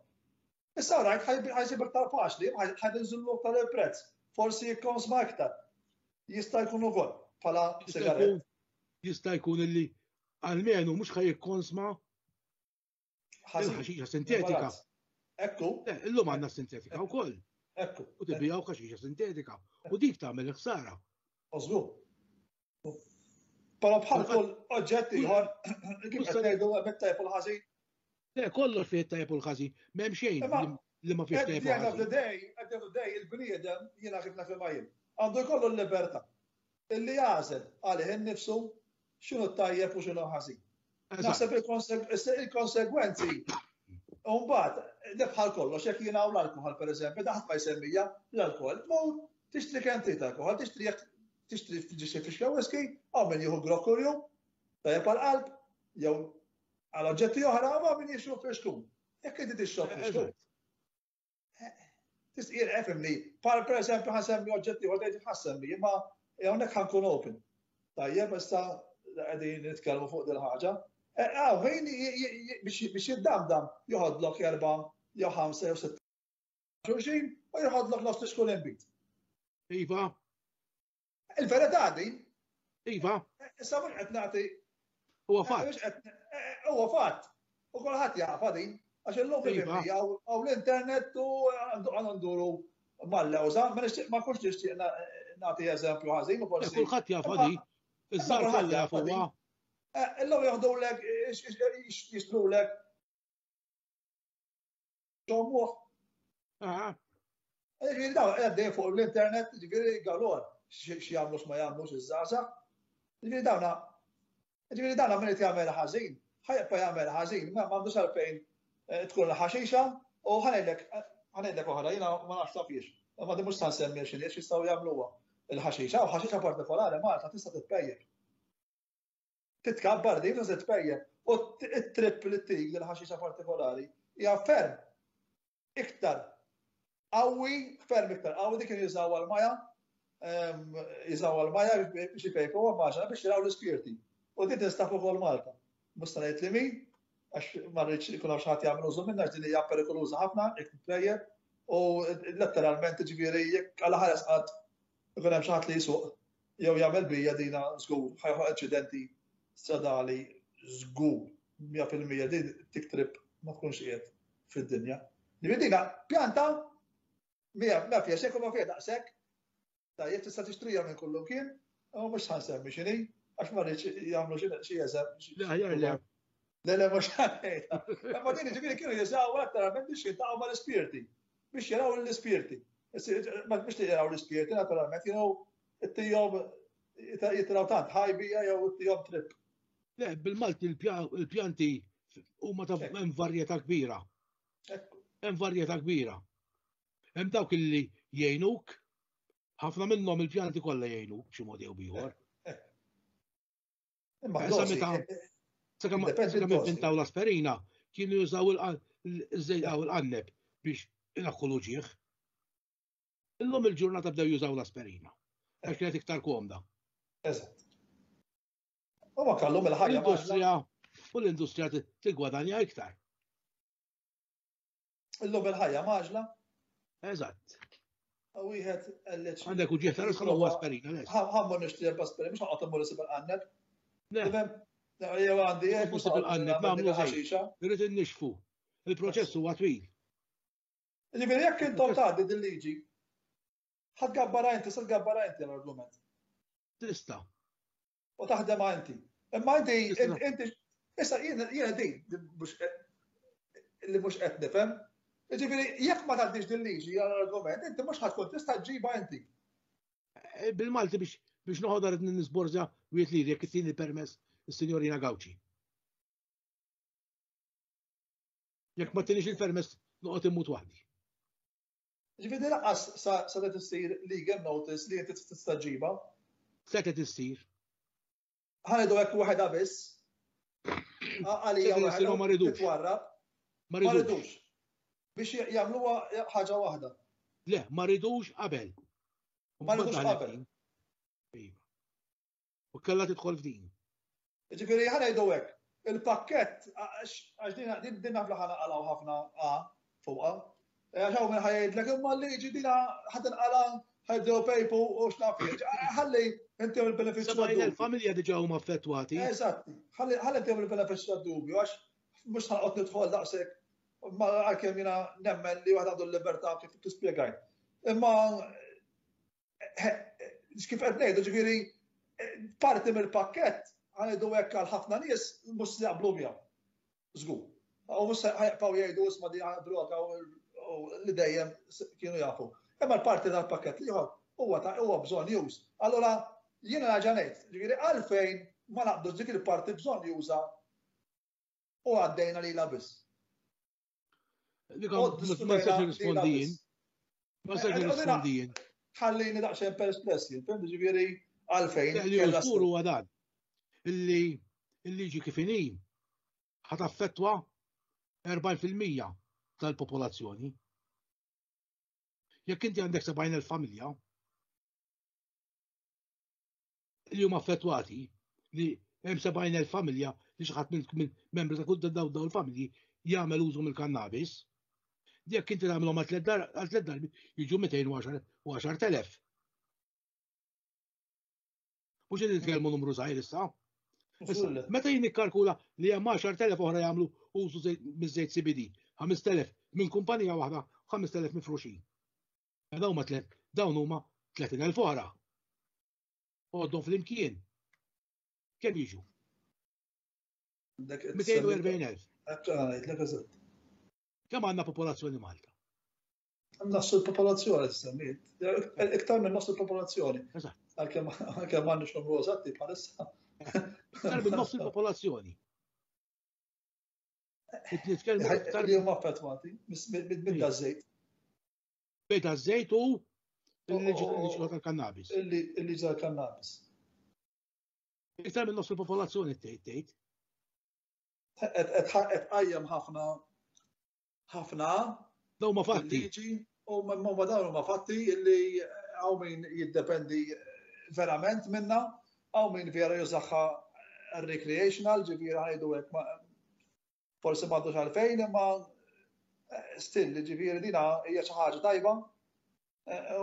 [SPEAKER 1] Issa rajt ħajsib iktar faċli, ħajinżillu aktar il-prezz. Forsi jikkonsma iktar. Jista' jkun ukoll bħala sigaret.
[SPEAKER 2] Jista' jkun illi almenu mhux ħajikkonsma ħaxixa sintetika.
[SPEAKER 1] Ekku.
[SPEAKER 2] Illum għandna sintetika wkoll.
[SPEAKER 1] Ekku.
[SPEAKER 2] U tibbijaw ħaxixa sintetika. U dik tagħmel ħsara.
[SPEAKER 1] Ożgur. Però bħal kull oġġett ieħor kif qed ngħidu mit-tajb u l-ħażin.
[SPEAKER 2] Le kollox fih tajb u l-ħażin, m'hemm xejn li ma fiex tajb u
[SPEAKER 1] ħażin. At the end of the day, il-bniedem jiena kif nafhimha jien. Għandu jkollu l-libertà. Illi jażel għalih innifsu x'inhu tajjeb u x'inhu ħażin. Naħseb il-konsegwenzi mbagħad bħal kollox jekk jiena hawn l-alkoħol pereżempju daħt ma jsemmija l-alkoħol, tmur tixtri kemm trid alkoħol, tixtri fixka whisky, għaw min jieħu grokkurju, tajjeb għal-qalb, jew għal oġġetti oħra, għaw min jixru fixkum. Jekk inti tixrob fixkum. Tisqir efemni, per eżempju ħansemmi oġġetti oħra dejjem ħassemmi, imma hawnhekk ħankun open. Tajjeb issa qegħdin nitkellmu fuq din ħaġa. Min biex jiddamdam joħodlok 4 jew 5 jew 6 xulxin u joħodlok l-ost xkun inbit.
[SPEAKER 2] Iva.
[SPEAKER 1] Il-verità din.
[SPEAKER 2] Iva.
[SPEAKER 1] Issa mhux qed nagħti.
[SPEAKER 2] Huwa fatt.
[SPEAKER 1] Huwa fatt. U kulħadd jafa din għax illum hawn l-internet u għandu nduru mal-lewża, ma kunx nixtieq nagħti eżempju ħażin u forsi.
[SPEAKER 2] Kulħadd jafa din. Iż-żar kollha jafuha.
[SPEAKER 1] Illum jaħdulek jixtrulek. Ġomuh. Ġifieri dawn għaddej fuq l-internet, ġifieri galor x'jagħmlu ma jagħmlux iż-żgħażagħ. Ġifieri dawna min qed jagħmel ħażin, ħajbqa' jagħmel ħażin, ma m'għandux għalfejn tkun ħaxixa u ħanejlek oħra jiena ma nafx tafx. Ma mhux se nsemmi x'inhi jistgħu jagħmluha. Il-ħaxixa u ħaxixa partikolari Malta tista' titpejjeb. Titkabbar din tista' titpejjeb u t-tripp li tik lill-ħaxixa partikolari hija ferm iktar qawwi, ferm iktar qawwi dik jużaw għal-maja biex jifejku għammaġna biex jiraw l-ispirti. U din tinstab ukoll Malta. Musta ngħid li min, għax ma rridx ikun hawn xi ħadd jagħmel użu minnha din hija perikoluża ħafna, jekk titpejjeb u letteralment ġifieri jekk għal ħares qatt ikun hemm xi ħadd li jsuq jew jagħmel bija dina żgur ħajħu aċċidenti stradali żgur 100% din tiktrib ma tkunx qiegħed fid-dinja. Dina pjanta ma fija xejn ma fija daqshekk. Tajjeb tista' tixtrija minn kullu kien, u mhux ħansemmi x'inhi, għax ma rridx jagħmlu xi eżem. Le mhux ħanejta. Imma din ġifieri kienu jużaw naturalment biex jiltaqgħu mal-ispirti, biex jaraw l-ispirti. Biex jaraw l-ispirti naturalment kienu ittihom jitraw tant ħajbija jew ittihom trip.
[SPEAKER 2] Le, bil-Malti il-pjanti huma ta' hemm varjetà kbira. Hemm varjetà kbira. Hemm dawk illi jgħinuk, ħafna minnhom il-pjanti kollha jgħinuk b'xi mod jew ieħor. Sakemm inventaw l-aspirina, kienu jużaw iż-żejt għaw il-qanneb biex inaħħu l-uġieħ. Illum il-ġurnata bdew jużaw l-asperina. Għax kienet iktar komda.
[SPEAKER 1] Eżatt. Huma kellhom il-ħajja
[SPEAKER 2] L-industrija u l-industrija tigwadanja iktar.
[SPEAKER 1] Illum il-ħajja maġla.
[SPEAKER 2] Eżatt.
[SPEAKER 1] U wieħed għalleċ.
[SPEAKER 2] Għandek uġieħ ta' risħol huwa asperina.
[SPEAKER 1] Ħammur nixtieq b'asperina, mhux ħaqgħod immur isib il-qanneb.
[SPEAKER 2] Le.
[SPEAKER 1] Jew għandi hekk
[SPEAKER 2] Mhux il-qanneb nagħmlu żejt. Irid innixfu. Il-proċess huwa twil.
[SPEAKER 1] Ġifieri jekk intom tgħaddi din liġi, ħadd gabbara inti, sal gabbara inti l-argument.
[SPEAKER 2] Tista'.
[SPEAKER 1] U taħdem inti. Imma inti issa jiena din li mhux qed nifhem. Ġifieri jekk ma tgħaddix din liġi għall-argument, inti mhux ħadd tkun tista' ġġibha inti.
[SPEAKER 2] Bil-Malti biex noħodar nisborġa wieħed li jekk tieni permess is-Sinjorina Gawċi. Jekk ma tinix il-permess noqgħod immut waħdi.
[SPEAKER 1] Ġifieri laqqas sa qed issir legal notice li inti tista' ġġibha.
[SPEAKER 2] Se qed issir.
[SPEAKER 1] Ħanedu hekk waħedha biss. Għalija waħda titwarrab. Ma rridux. Biex jagħmluha ħaġa waħda.
[SPEAKER 2] Le, ma rridux qabel.
[SPEAKER 1] Ma rridux qabel.
[SPEAKER 2] U kellha tidħol f'din.
[SPEAKER 1] Ġifieri ħanejdu hekk. Il-pakkett għax din nafla ħanaqalgħu ħafna fuqha. Għaxaw minn ħajdlek imma l-liġi dina ħatinqala ħajdew pejpu u x'naf. Ħalli inti il-benefiċċju.
[SPEAKER 2] Sabajn il-familja diġà huma affettwati.
[SPEAKER 1] Eżatt. Ħalli inti il-benefiċċju tad-dubju għax mhux ħanqod nidħol daqshekk ma għalkemm jiena nemmen li waħed għandu l-libertà kif tispjegaj. Imma kif qed ngħidu ġifieri parti mill-pakkett ħanejdu hekk għal ħafna nies mhux se jaqblu miegħu. Żgur. U mhux ħajqgħu jgħidu isma' di droga li dejjem kienu jafu. Imma l-parti tal-pakkett li huwa bżonn już. Allora jiena raġanejt, ġifieri għalfejn ma naqbdux dik il-parti bżonn juża u għaddejna lilha biss.
[SPEAKER 2] Ma sax rispondijin. Ma sax rispondijin.
[SPEAKER 1] Ħallini daqsxejn persplessi, fehmti ġifieri għalfejn.
[SPEAKER 2] Li żgur huwa dan. Il-liġi kif inhi ħataffettwa 40% tal-popolazzjoni. Jekk inti għandek 70,000 familja li huma affettwati li hemm 70,000 familja li xi ħadd minn membri ta' kull dawn il-familji jagħmel użu mill-kannabis, jekk inti tagħmilhom għal tliet darbi jiġu 210,000. Mhux qed nitkellmu numru żgħir issa. Meta jien nikkalkula li hemm 10,000 oħra jagħmlu użu miż-żejt CBD, 5,000 minn kumpanija waħda, 5,000 mifruxin. Dawn huma 30,000 oħra. Għoddhom fl-imkien. Kemm jiġu? 240,000. Kemm għandna popolazzjoni Malta?
[SPEAKER 1] Nassu l-popolazzjoni t-semmiet. Iktar minn nassu l-popolazzjoni. Għalkemm m'għandniex numru eżatti bħalissa.
[SPEAKER 2] Iktar minn nofs il-popolazzjoni.
[SPEAKER 1] Li huma affettwati minn żejt.
[SPEAKER 2] Bejta żejt u il-liġi tal-kannabis.
[SPEAKER 1] Il-liġi tal-kannabis.
[SPEAKER 2] Iktar minn nofs il-popolazzjoni tgħid.
[SPEAKER 1] Qed qajjem ħafna
[SPEAKER 2] dawn ma fatti.
[SPEAKER 1] U ma dawn huma fatti li hawn min jiddependi verament minna, hawn min vera jużaħħa recreational, ġifieri ħajdu hekk forsi m'għandux għalfejn imma still ġifieri dina hija xi ħaġa tajba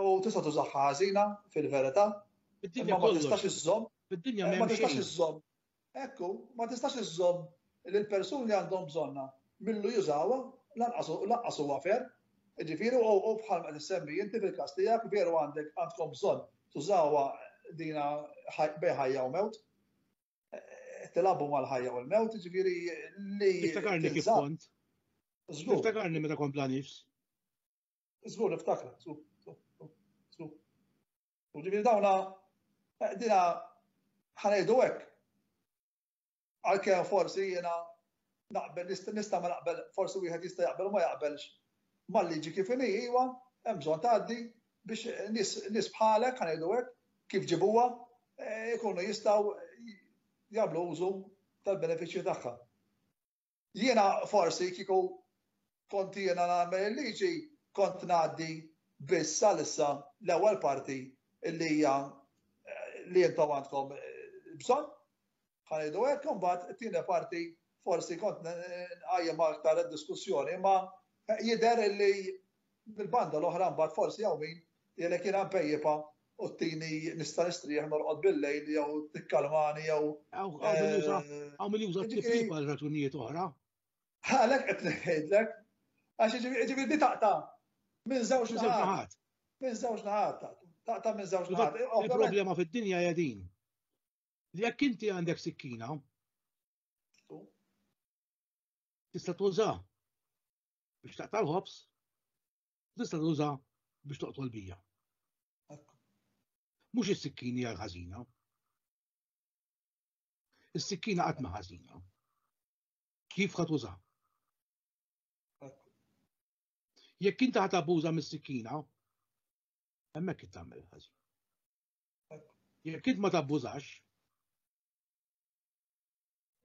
[SPEAKER 1] u tista' tużaħħa ħażina fil-verità.
[SPEAKER 2] Bid-dinja
[SPEAKER 1] ma tistax iżżomm.
[SPEAKER 2] Bid-dinja
[SPEAKER 1] ma tistax iżżomm. Ekku, ma tistax iżżomm lil persuni li għandhom bżonna millu jużawha lanqas huwa fer. Ġifieri u bħal ma tissemmi inti fil-każ tiegħek veru għandkom bżonn tużawha dina bej ħajja u mewt. Tilabu mal-ħajja u l-mewt, ġifieri li.
[SPEAKER 2] Iftakarni kif kont. Iftakarni meta kont bla nifs.
[SPEAKER 1] Żgur niftakra, żgur. Ġifieri dawna dina ħanejdu hekk. Għalkemm forsi jiena naqbel nista' ma naqbel, forsi wieħed jista' jaqbel u ma jaqbelx mal-liġi kif inhi iva, hemm bżonn tgħaddi biex nies bħalek ħanejdu hekk kif ġibuha jkunu jistgħu jagħmlu użu tal-benefiċċji tagħha. Jiena forsi kieku kont jiena nagħmel il-liġi kont ngħaddi biss salissa l-ewwel parti li hija li intom għandkom bżonn. Ħanejdu hekk imbagħad it-tieni parti forsi kont nqajjem aktar id-diskussjoni, imma jidher li bil-banda l-oħra mbagħad forsi hawn min jgħidlek jiena mpejjipa u t-tini nista' nistrieħ norqod bil-lejl jew tikkalmani jew.
[SPEAKER 2] Hawn min juża t-tifliq għal raġunijiet oħra.
[SPEAKER 1] Għalhekk qed ngħidlek għax jiġifieri di taqta' minn żewġ naħat. Minn żewġ naħat taqta' minn żewġ naħat.
[SPEAKER 2] Il-problema fid-dinja hija din. Li jekk inti għandek sikkina tista' tuża biex taqta' l-ħobs, tista' tuża biex toqtol bija. Mhux is-sikkini hija ħażina. Is-sikkina qatt ma ħażina. Kif ħadd tuża? Jekk inti ħadd abbuża mis-sikkina, hemmhekk tagħmel ħażin. Jekk int ma tabbużax,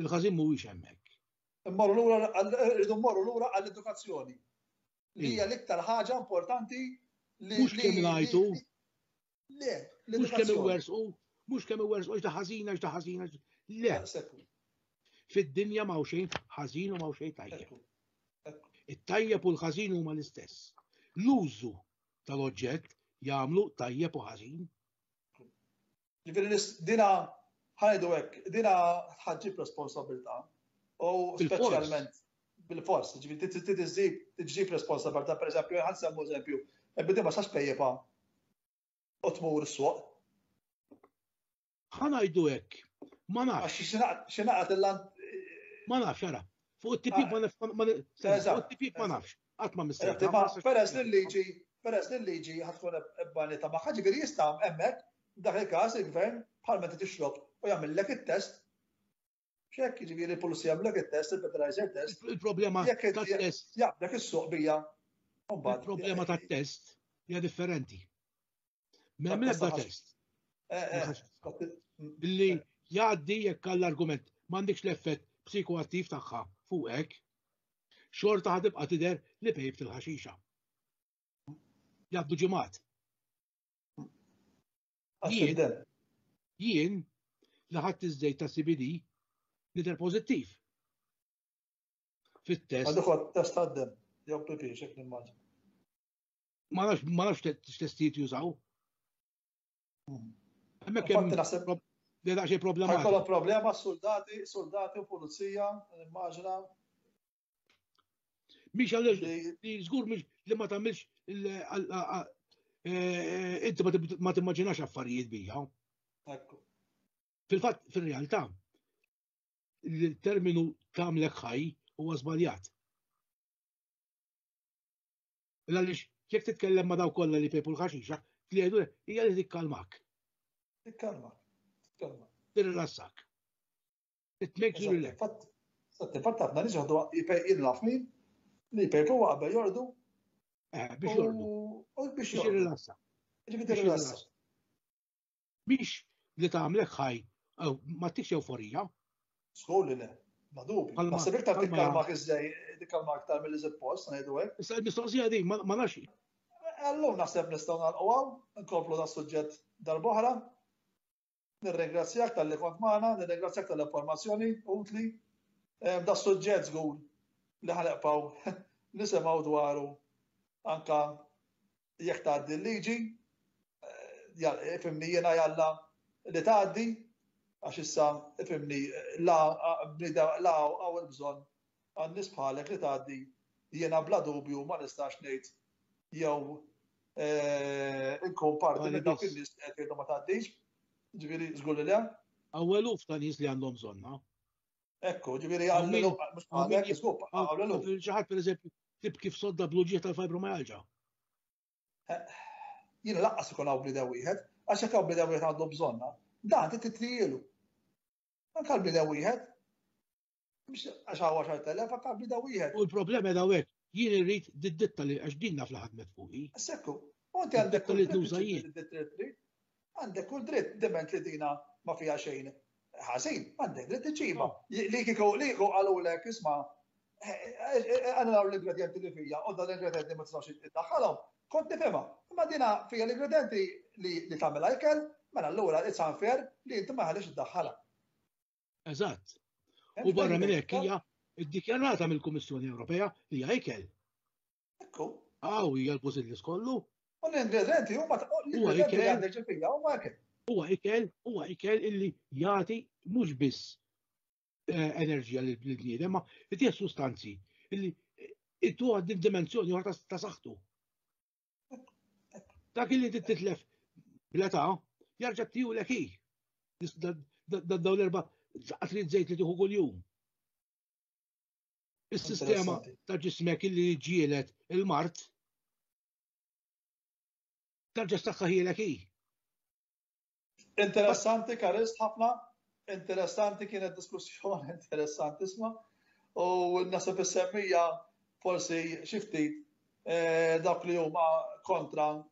[SPEAKER 2] il-ħażin mhuwiex hemmhekk.
[SPEAKER 1] Irridu mmorru lura għall-edukazzjoni. Li hija l-iktar ħaġa importanti li.
[SPEAKER 2] Mhux kemm ngħidu.
[SPEAKER 1] Le,
[SPEAKER 2] mhux kemm iwersqu, mhux kemm iwersqu x'ta ħażina, x'ta ħażina. Le. Fid-dinja m'hawn xejn ħażin u m'hawn xejn tajjeb. It-tajjeb u l-ħażin huma l-istess. L-użu tal-oġġett jagħmlu tajjeb u ħażin.
[SPEAKER 1] Ġifieri dina ħajdu hekk, dina ħaġġib responsabilità. U speċjalment bil-fors, ġifieri tiġġib responsabilità, pereżempju, ħansemmu eżempju, bidi ma sax pejjepa u tmur is-suq.
[SPEAKER 2] Ħanajdu hekk, ma nafx.
[SPEAKER 1] X'ingħaqad il-lant.
[SPEAKER 2] Ma nafx ara. Fuq it-tipik ma nafx. Qatt ma mistejta.
[SPEAKER 1] Peress lill-liġi ħadkun ebbanita magħha, ġifieri jista' hemmhekk dak il-każ il-gvern bħal meta tixrob u jagħmillek it-test. X'hekk jiġifieri l-pulizija jagħmlek it-test, il-fertilizer test.
[SPEAKER 2] Il-problema tat-test.
[SPEAKER 1] Jaqbdek is-suq bija.
[SPEAKER 2] Il-problema tat-test hija differenti. M'hemm l-ebda test. Billi jgħaddi jekk għall-argument m'għandekx l-effett psikoattiv tagħha fuqek, xorta ħadibqa' tidher li pejb il-ħaxixa. Jgħaddu ġimgħat. Jien li ħadd iż-żejt ta' CBD nidher pożittiv. Fit-test.
[SPEAKER 1] Għadu test għaddem, jew pipi xek nimmaġin.
[SPEAKER 2] Ma nafx x'testijiet jużaw. Hemmhekk hemm xi problema.
[SPEAKER 1] Ħajkollha problema soldati u pulizija, immaġina.
[SPEAKER 2] Mhix li żgur li ma tagħmilx inti ma timmaġinax affarijiet bija. Fil-fatt, fir-realtà, il-terminu tagħmlek ħaj huwa żbaljat. Għaliex jekk titkellem ma' daw kollha li pejpu l-ħaxixa, tliegħdu hija li tikkalmak.
[SPEAKER 1] Tikkalmak.
[SPEAKER 2] Tirrilassak. It makes you relax.
[SPEAKER 1] Fatt ħafna nies joħdu jinlaf min li pejpu qabel jordu.
[SPEAKER 2] Biex jordu. Biex jirrilassak. Biex li tagħmlek ħaj ma tikx euforija.
[SPEAKER 1] Żgur li le. Ma dubi. Ma sabek ta' tikkalmak iżej, tikkalmak aktar mill-iżid post, ngħidu hekk.
[SPEAKER 2] Issa l-mistoqsija din ma nafx.
[SPEAKER 1] Allura naħseb nistgħu nagħlqu nkomplu da' suġġett darb'oħra. Nirringrazzjak tal-li kont magħna, nirringrazzjak tal-informazzjoni utli. Da' suġġett żgur li ħanqbgħu nisimgħu dwaru anka jekk tgħaddi l-liġi, ifhimni jiena jalla li tgħaddi għax issa ifhimni la għaw il-bżonn għan-nies bħalek li tgħaddi jiena bla dubju ma nistax ngħid jew inkun parti minn dawk in-nies li qed jgħidu ma tgħaddix, ġifieri żgur li le.
[SPEAKER 2] Hawn eluf ta' nies li għandhom bżonna.
[SPEAKER 1] Ekku, ġifieri għal mhux bħalek iskup hawn eluf.
[SPEAKER 2] Xi ħadd pereżempju tib kif sodda bluġiet tal-fibromyalgia.
[SPEAKER 1] Jiena laqqas ikun hawn bniedem wieħed, għax hekk hawn bniedem wieħed għandu bżonna, dan titrielu. Anke għal bniedem wieħed, għax hawn 10,000 anke għal bniedem wieħed.
[SPEAKER 2] U l-problema da hekk, jien irrid ditta li għax din naf li ħadmet fuqi.
[SPEAKER 1] Sekku, u inti għandek kull dritt. Għandek kull dritt, dement li dina ma fiha xejn. Ħażin, għandek dritt iġiba. Li kieku għalulek isma' Għana naw l-ingredienti li fija, u dan l-ingredienti ma tistax id-daħħalhom, kont nifhimha. Imma dina fija l-ingredienti li tagħmel ikel, mela allura it's unfair li inti ma ħalix iddaħħalha.
[SPEAKER 2] Eżatt. U barra minn hekk hija ddikjarata mill-Kummissjoni Ewropea li hija ikel.
[SPEAKER 1] Ekku.
[SPEAKER 2] Hija l-pużillis kollu.
[SPEAKER 1] U l-ingredienti huma l-ingredienti li għandek ġifija huma ikel.
[SPEAKER 2] Huwa ikel illi jagħti mhux biss enerġija lill-bniedem, ma tieħ sustanzi illi tuha dimensjoni oħra ta' saħħtu. Dak illi titlef bl-età jarġa' tieħulek hi. Daw l-erba' qatrit żejt li tieħu kuljum. Is-sistema ta' ġismek illi ġielet il-mart tarġa' staħħaħilek hi.
[SPEAKER 1] Interessanti, Karist, ħafna. Interessanti, kienet diskussjoni interessanti isma' u nasib is-semmija forsi xi ftit dak li huma kontra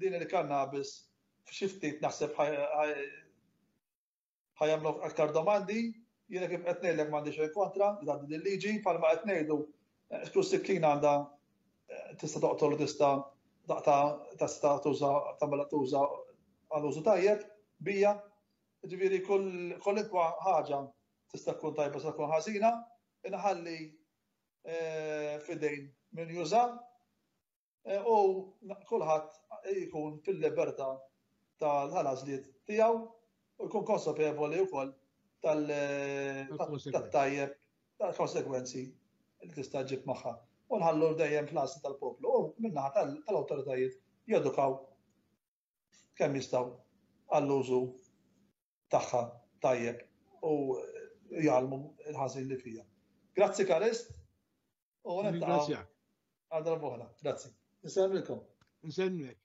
[SPEAKER 1] din il-kannabis f'xi ftit naħseb ħajamlu aktar domandi, jiena kif qed ngħidlek m'għandix xejn kontra dan din il-liġi bħalma qed ngħidu skruż sikkina għandha tista' toqtol tista' tista' tuża tagħmilha tuża għal użu tajjeb bija. Ġifieri kull ikwa ħaġa tista' tkun tajba tista' tkun ħażina, inħalli f'idejn min juża u kulħadd jkun fil-libertà tal-għażliet tiegħu u jkun konsapevoli wkoll tal-tajjeb tal-konsekwenzi li tista' ġib magħha. U nħallu dejjem fl-għasli tal-poplu u min-naħa tal-awtoritajiet jedukaw kemm jistgħu għall-użu tagħha tajjeb u jgħalmu l-ħażin li fija. Grazzi Karist u nibtaqgħu għal darba. Grazzi. Nsellmilkom.
[SPEAKER 2] Nsellmek.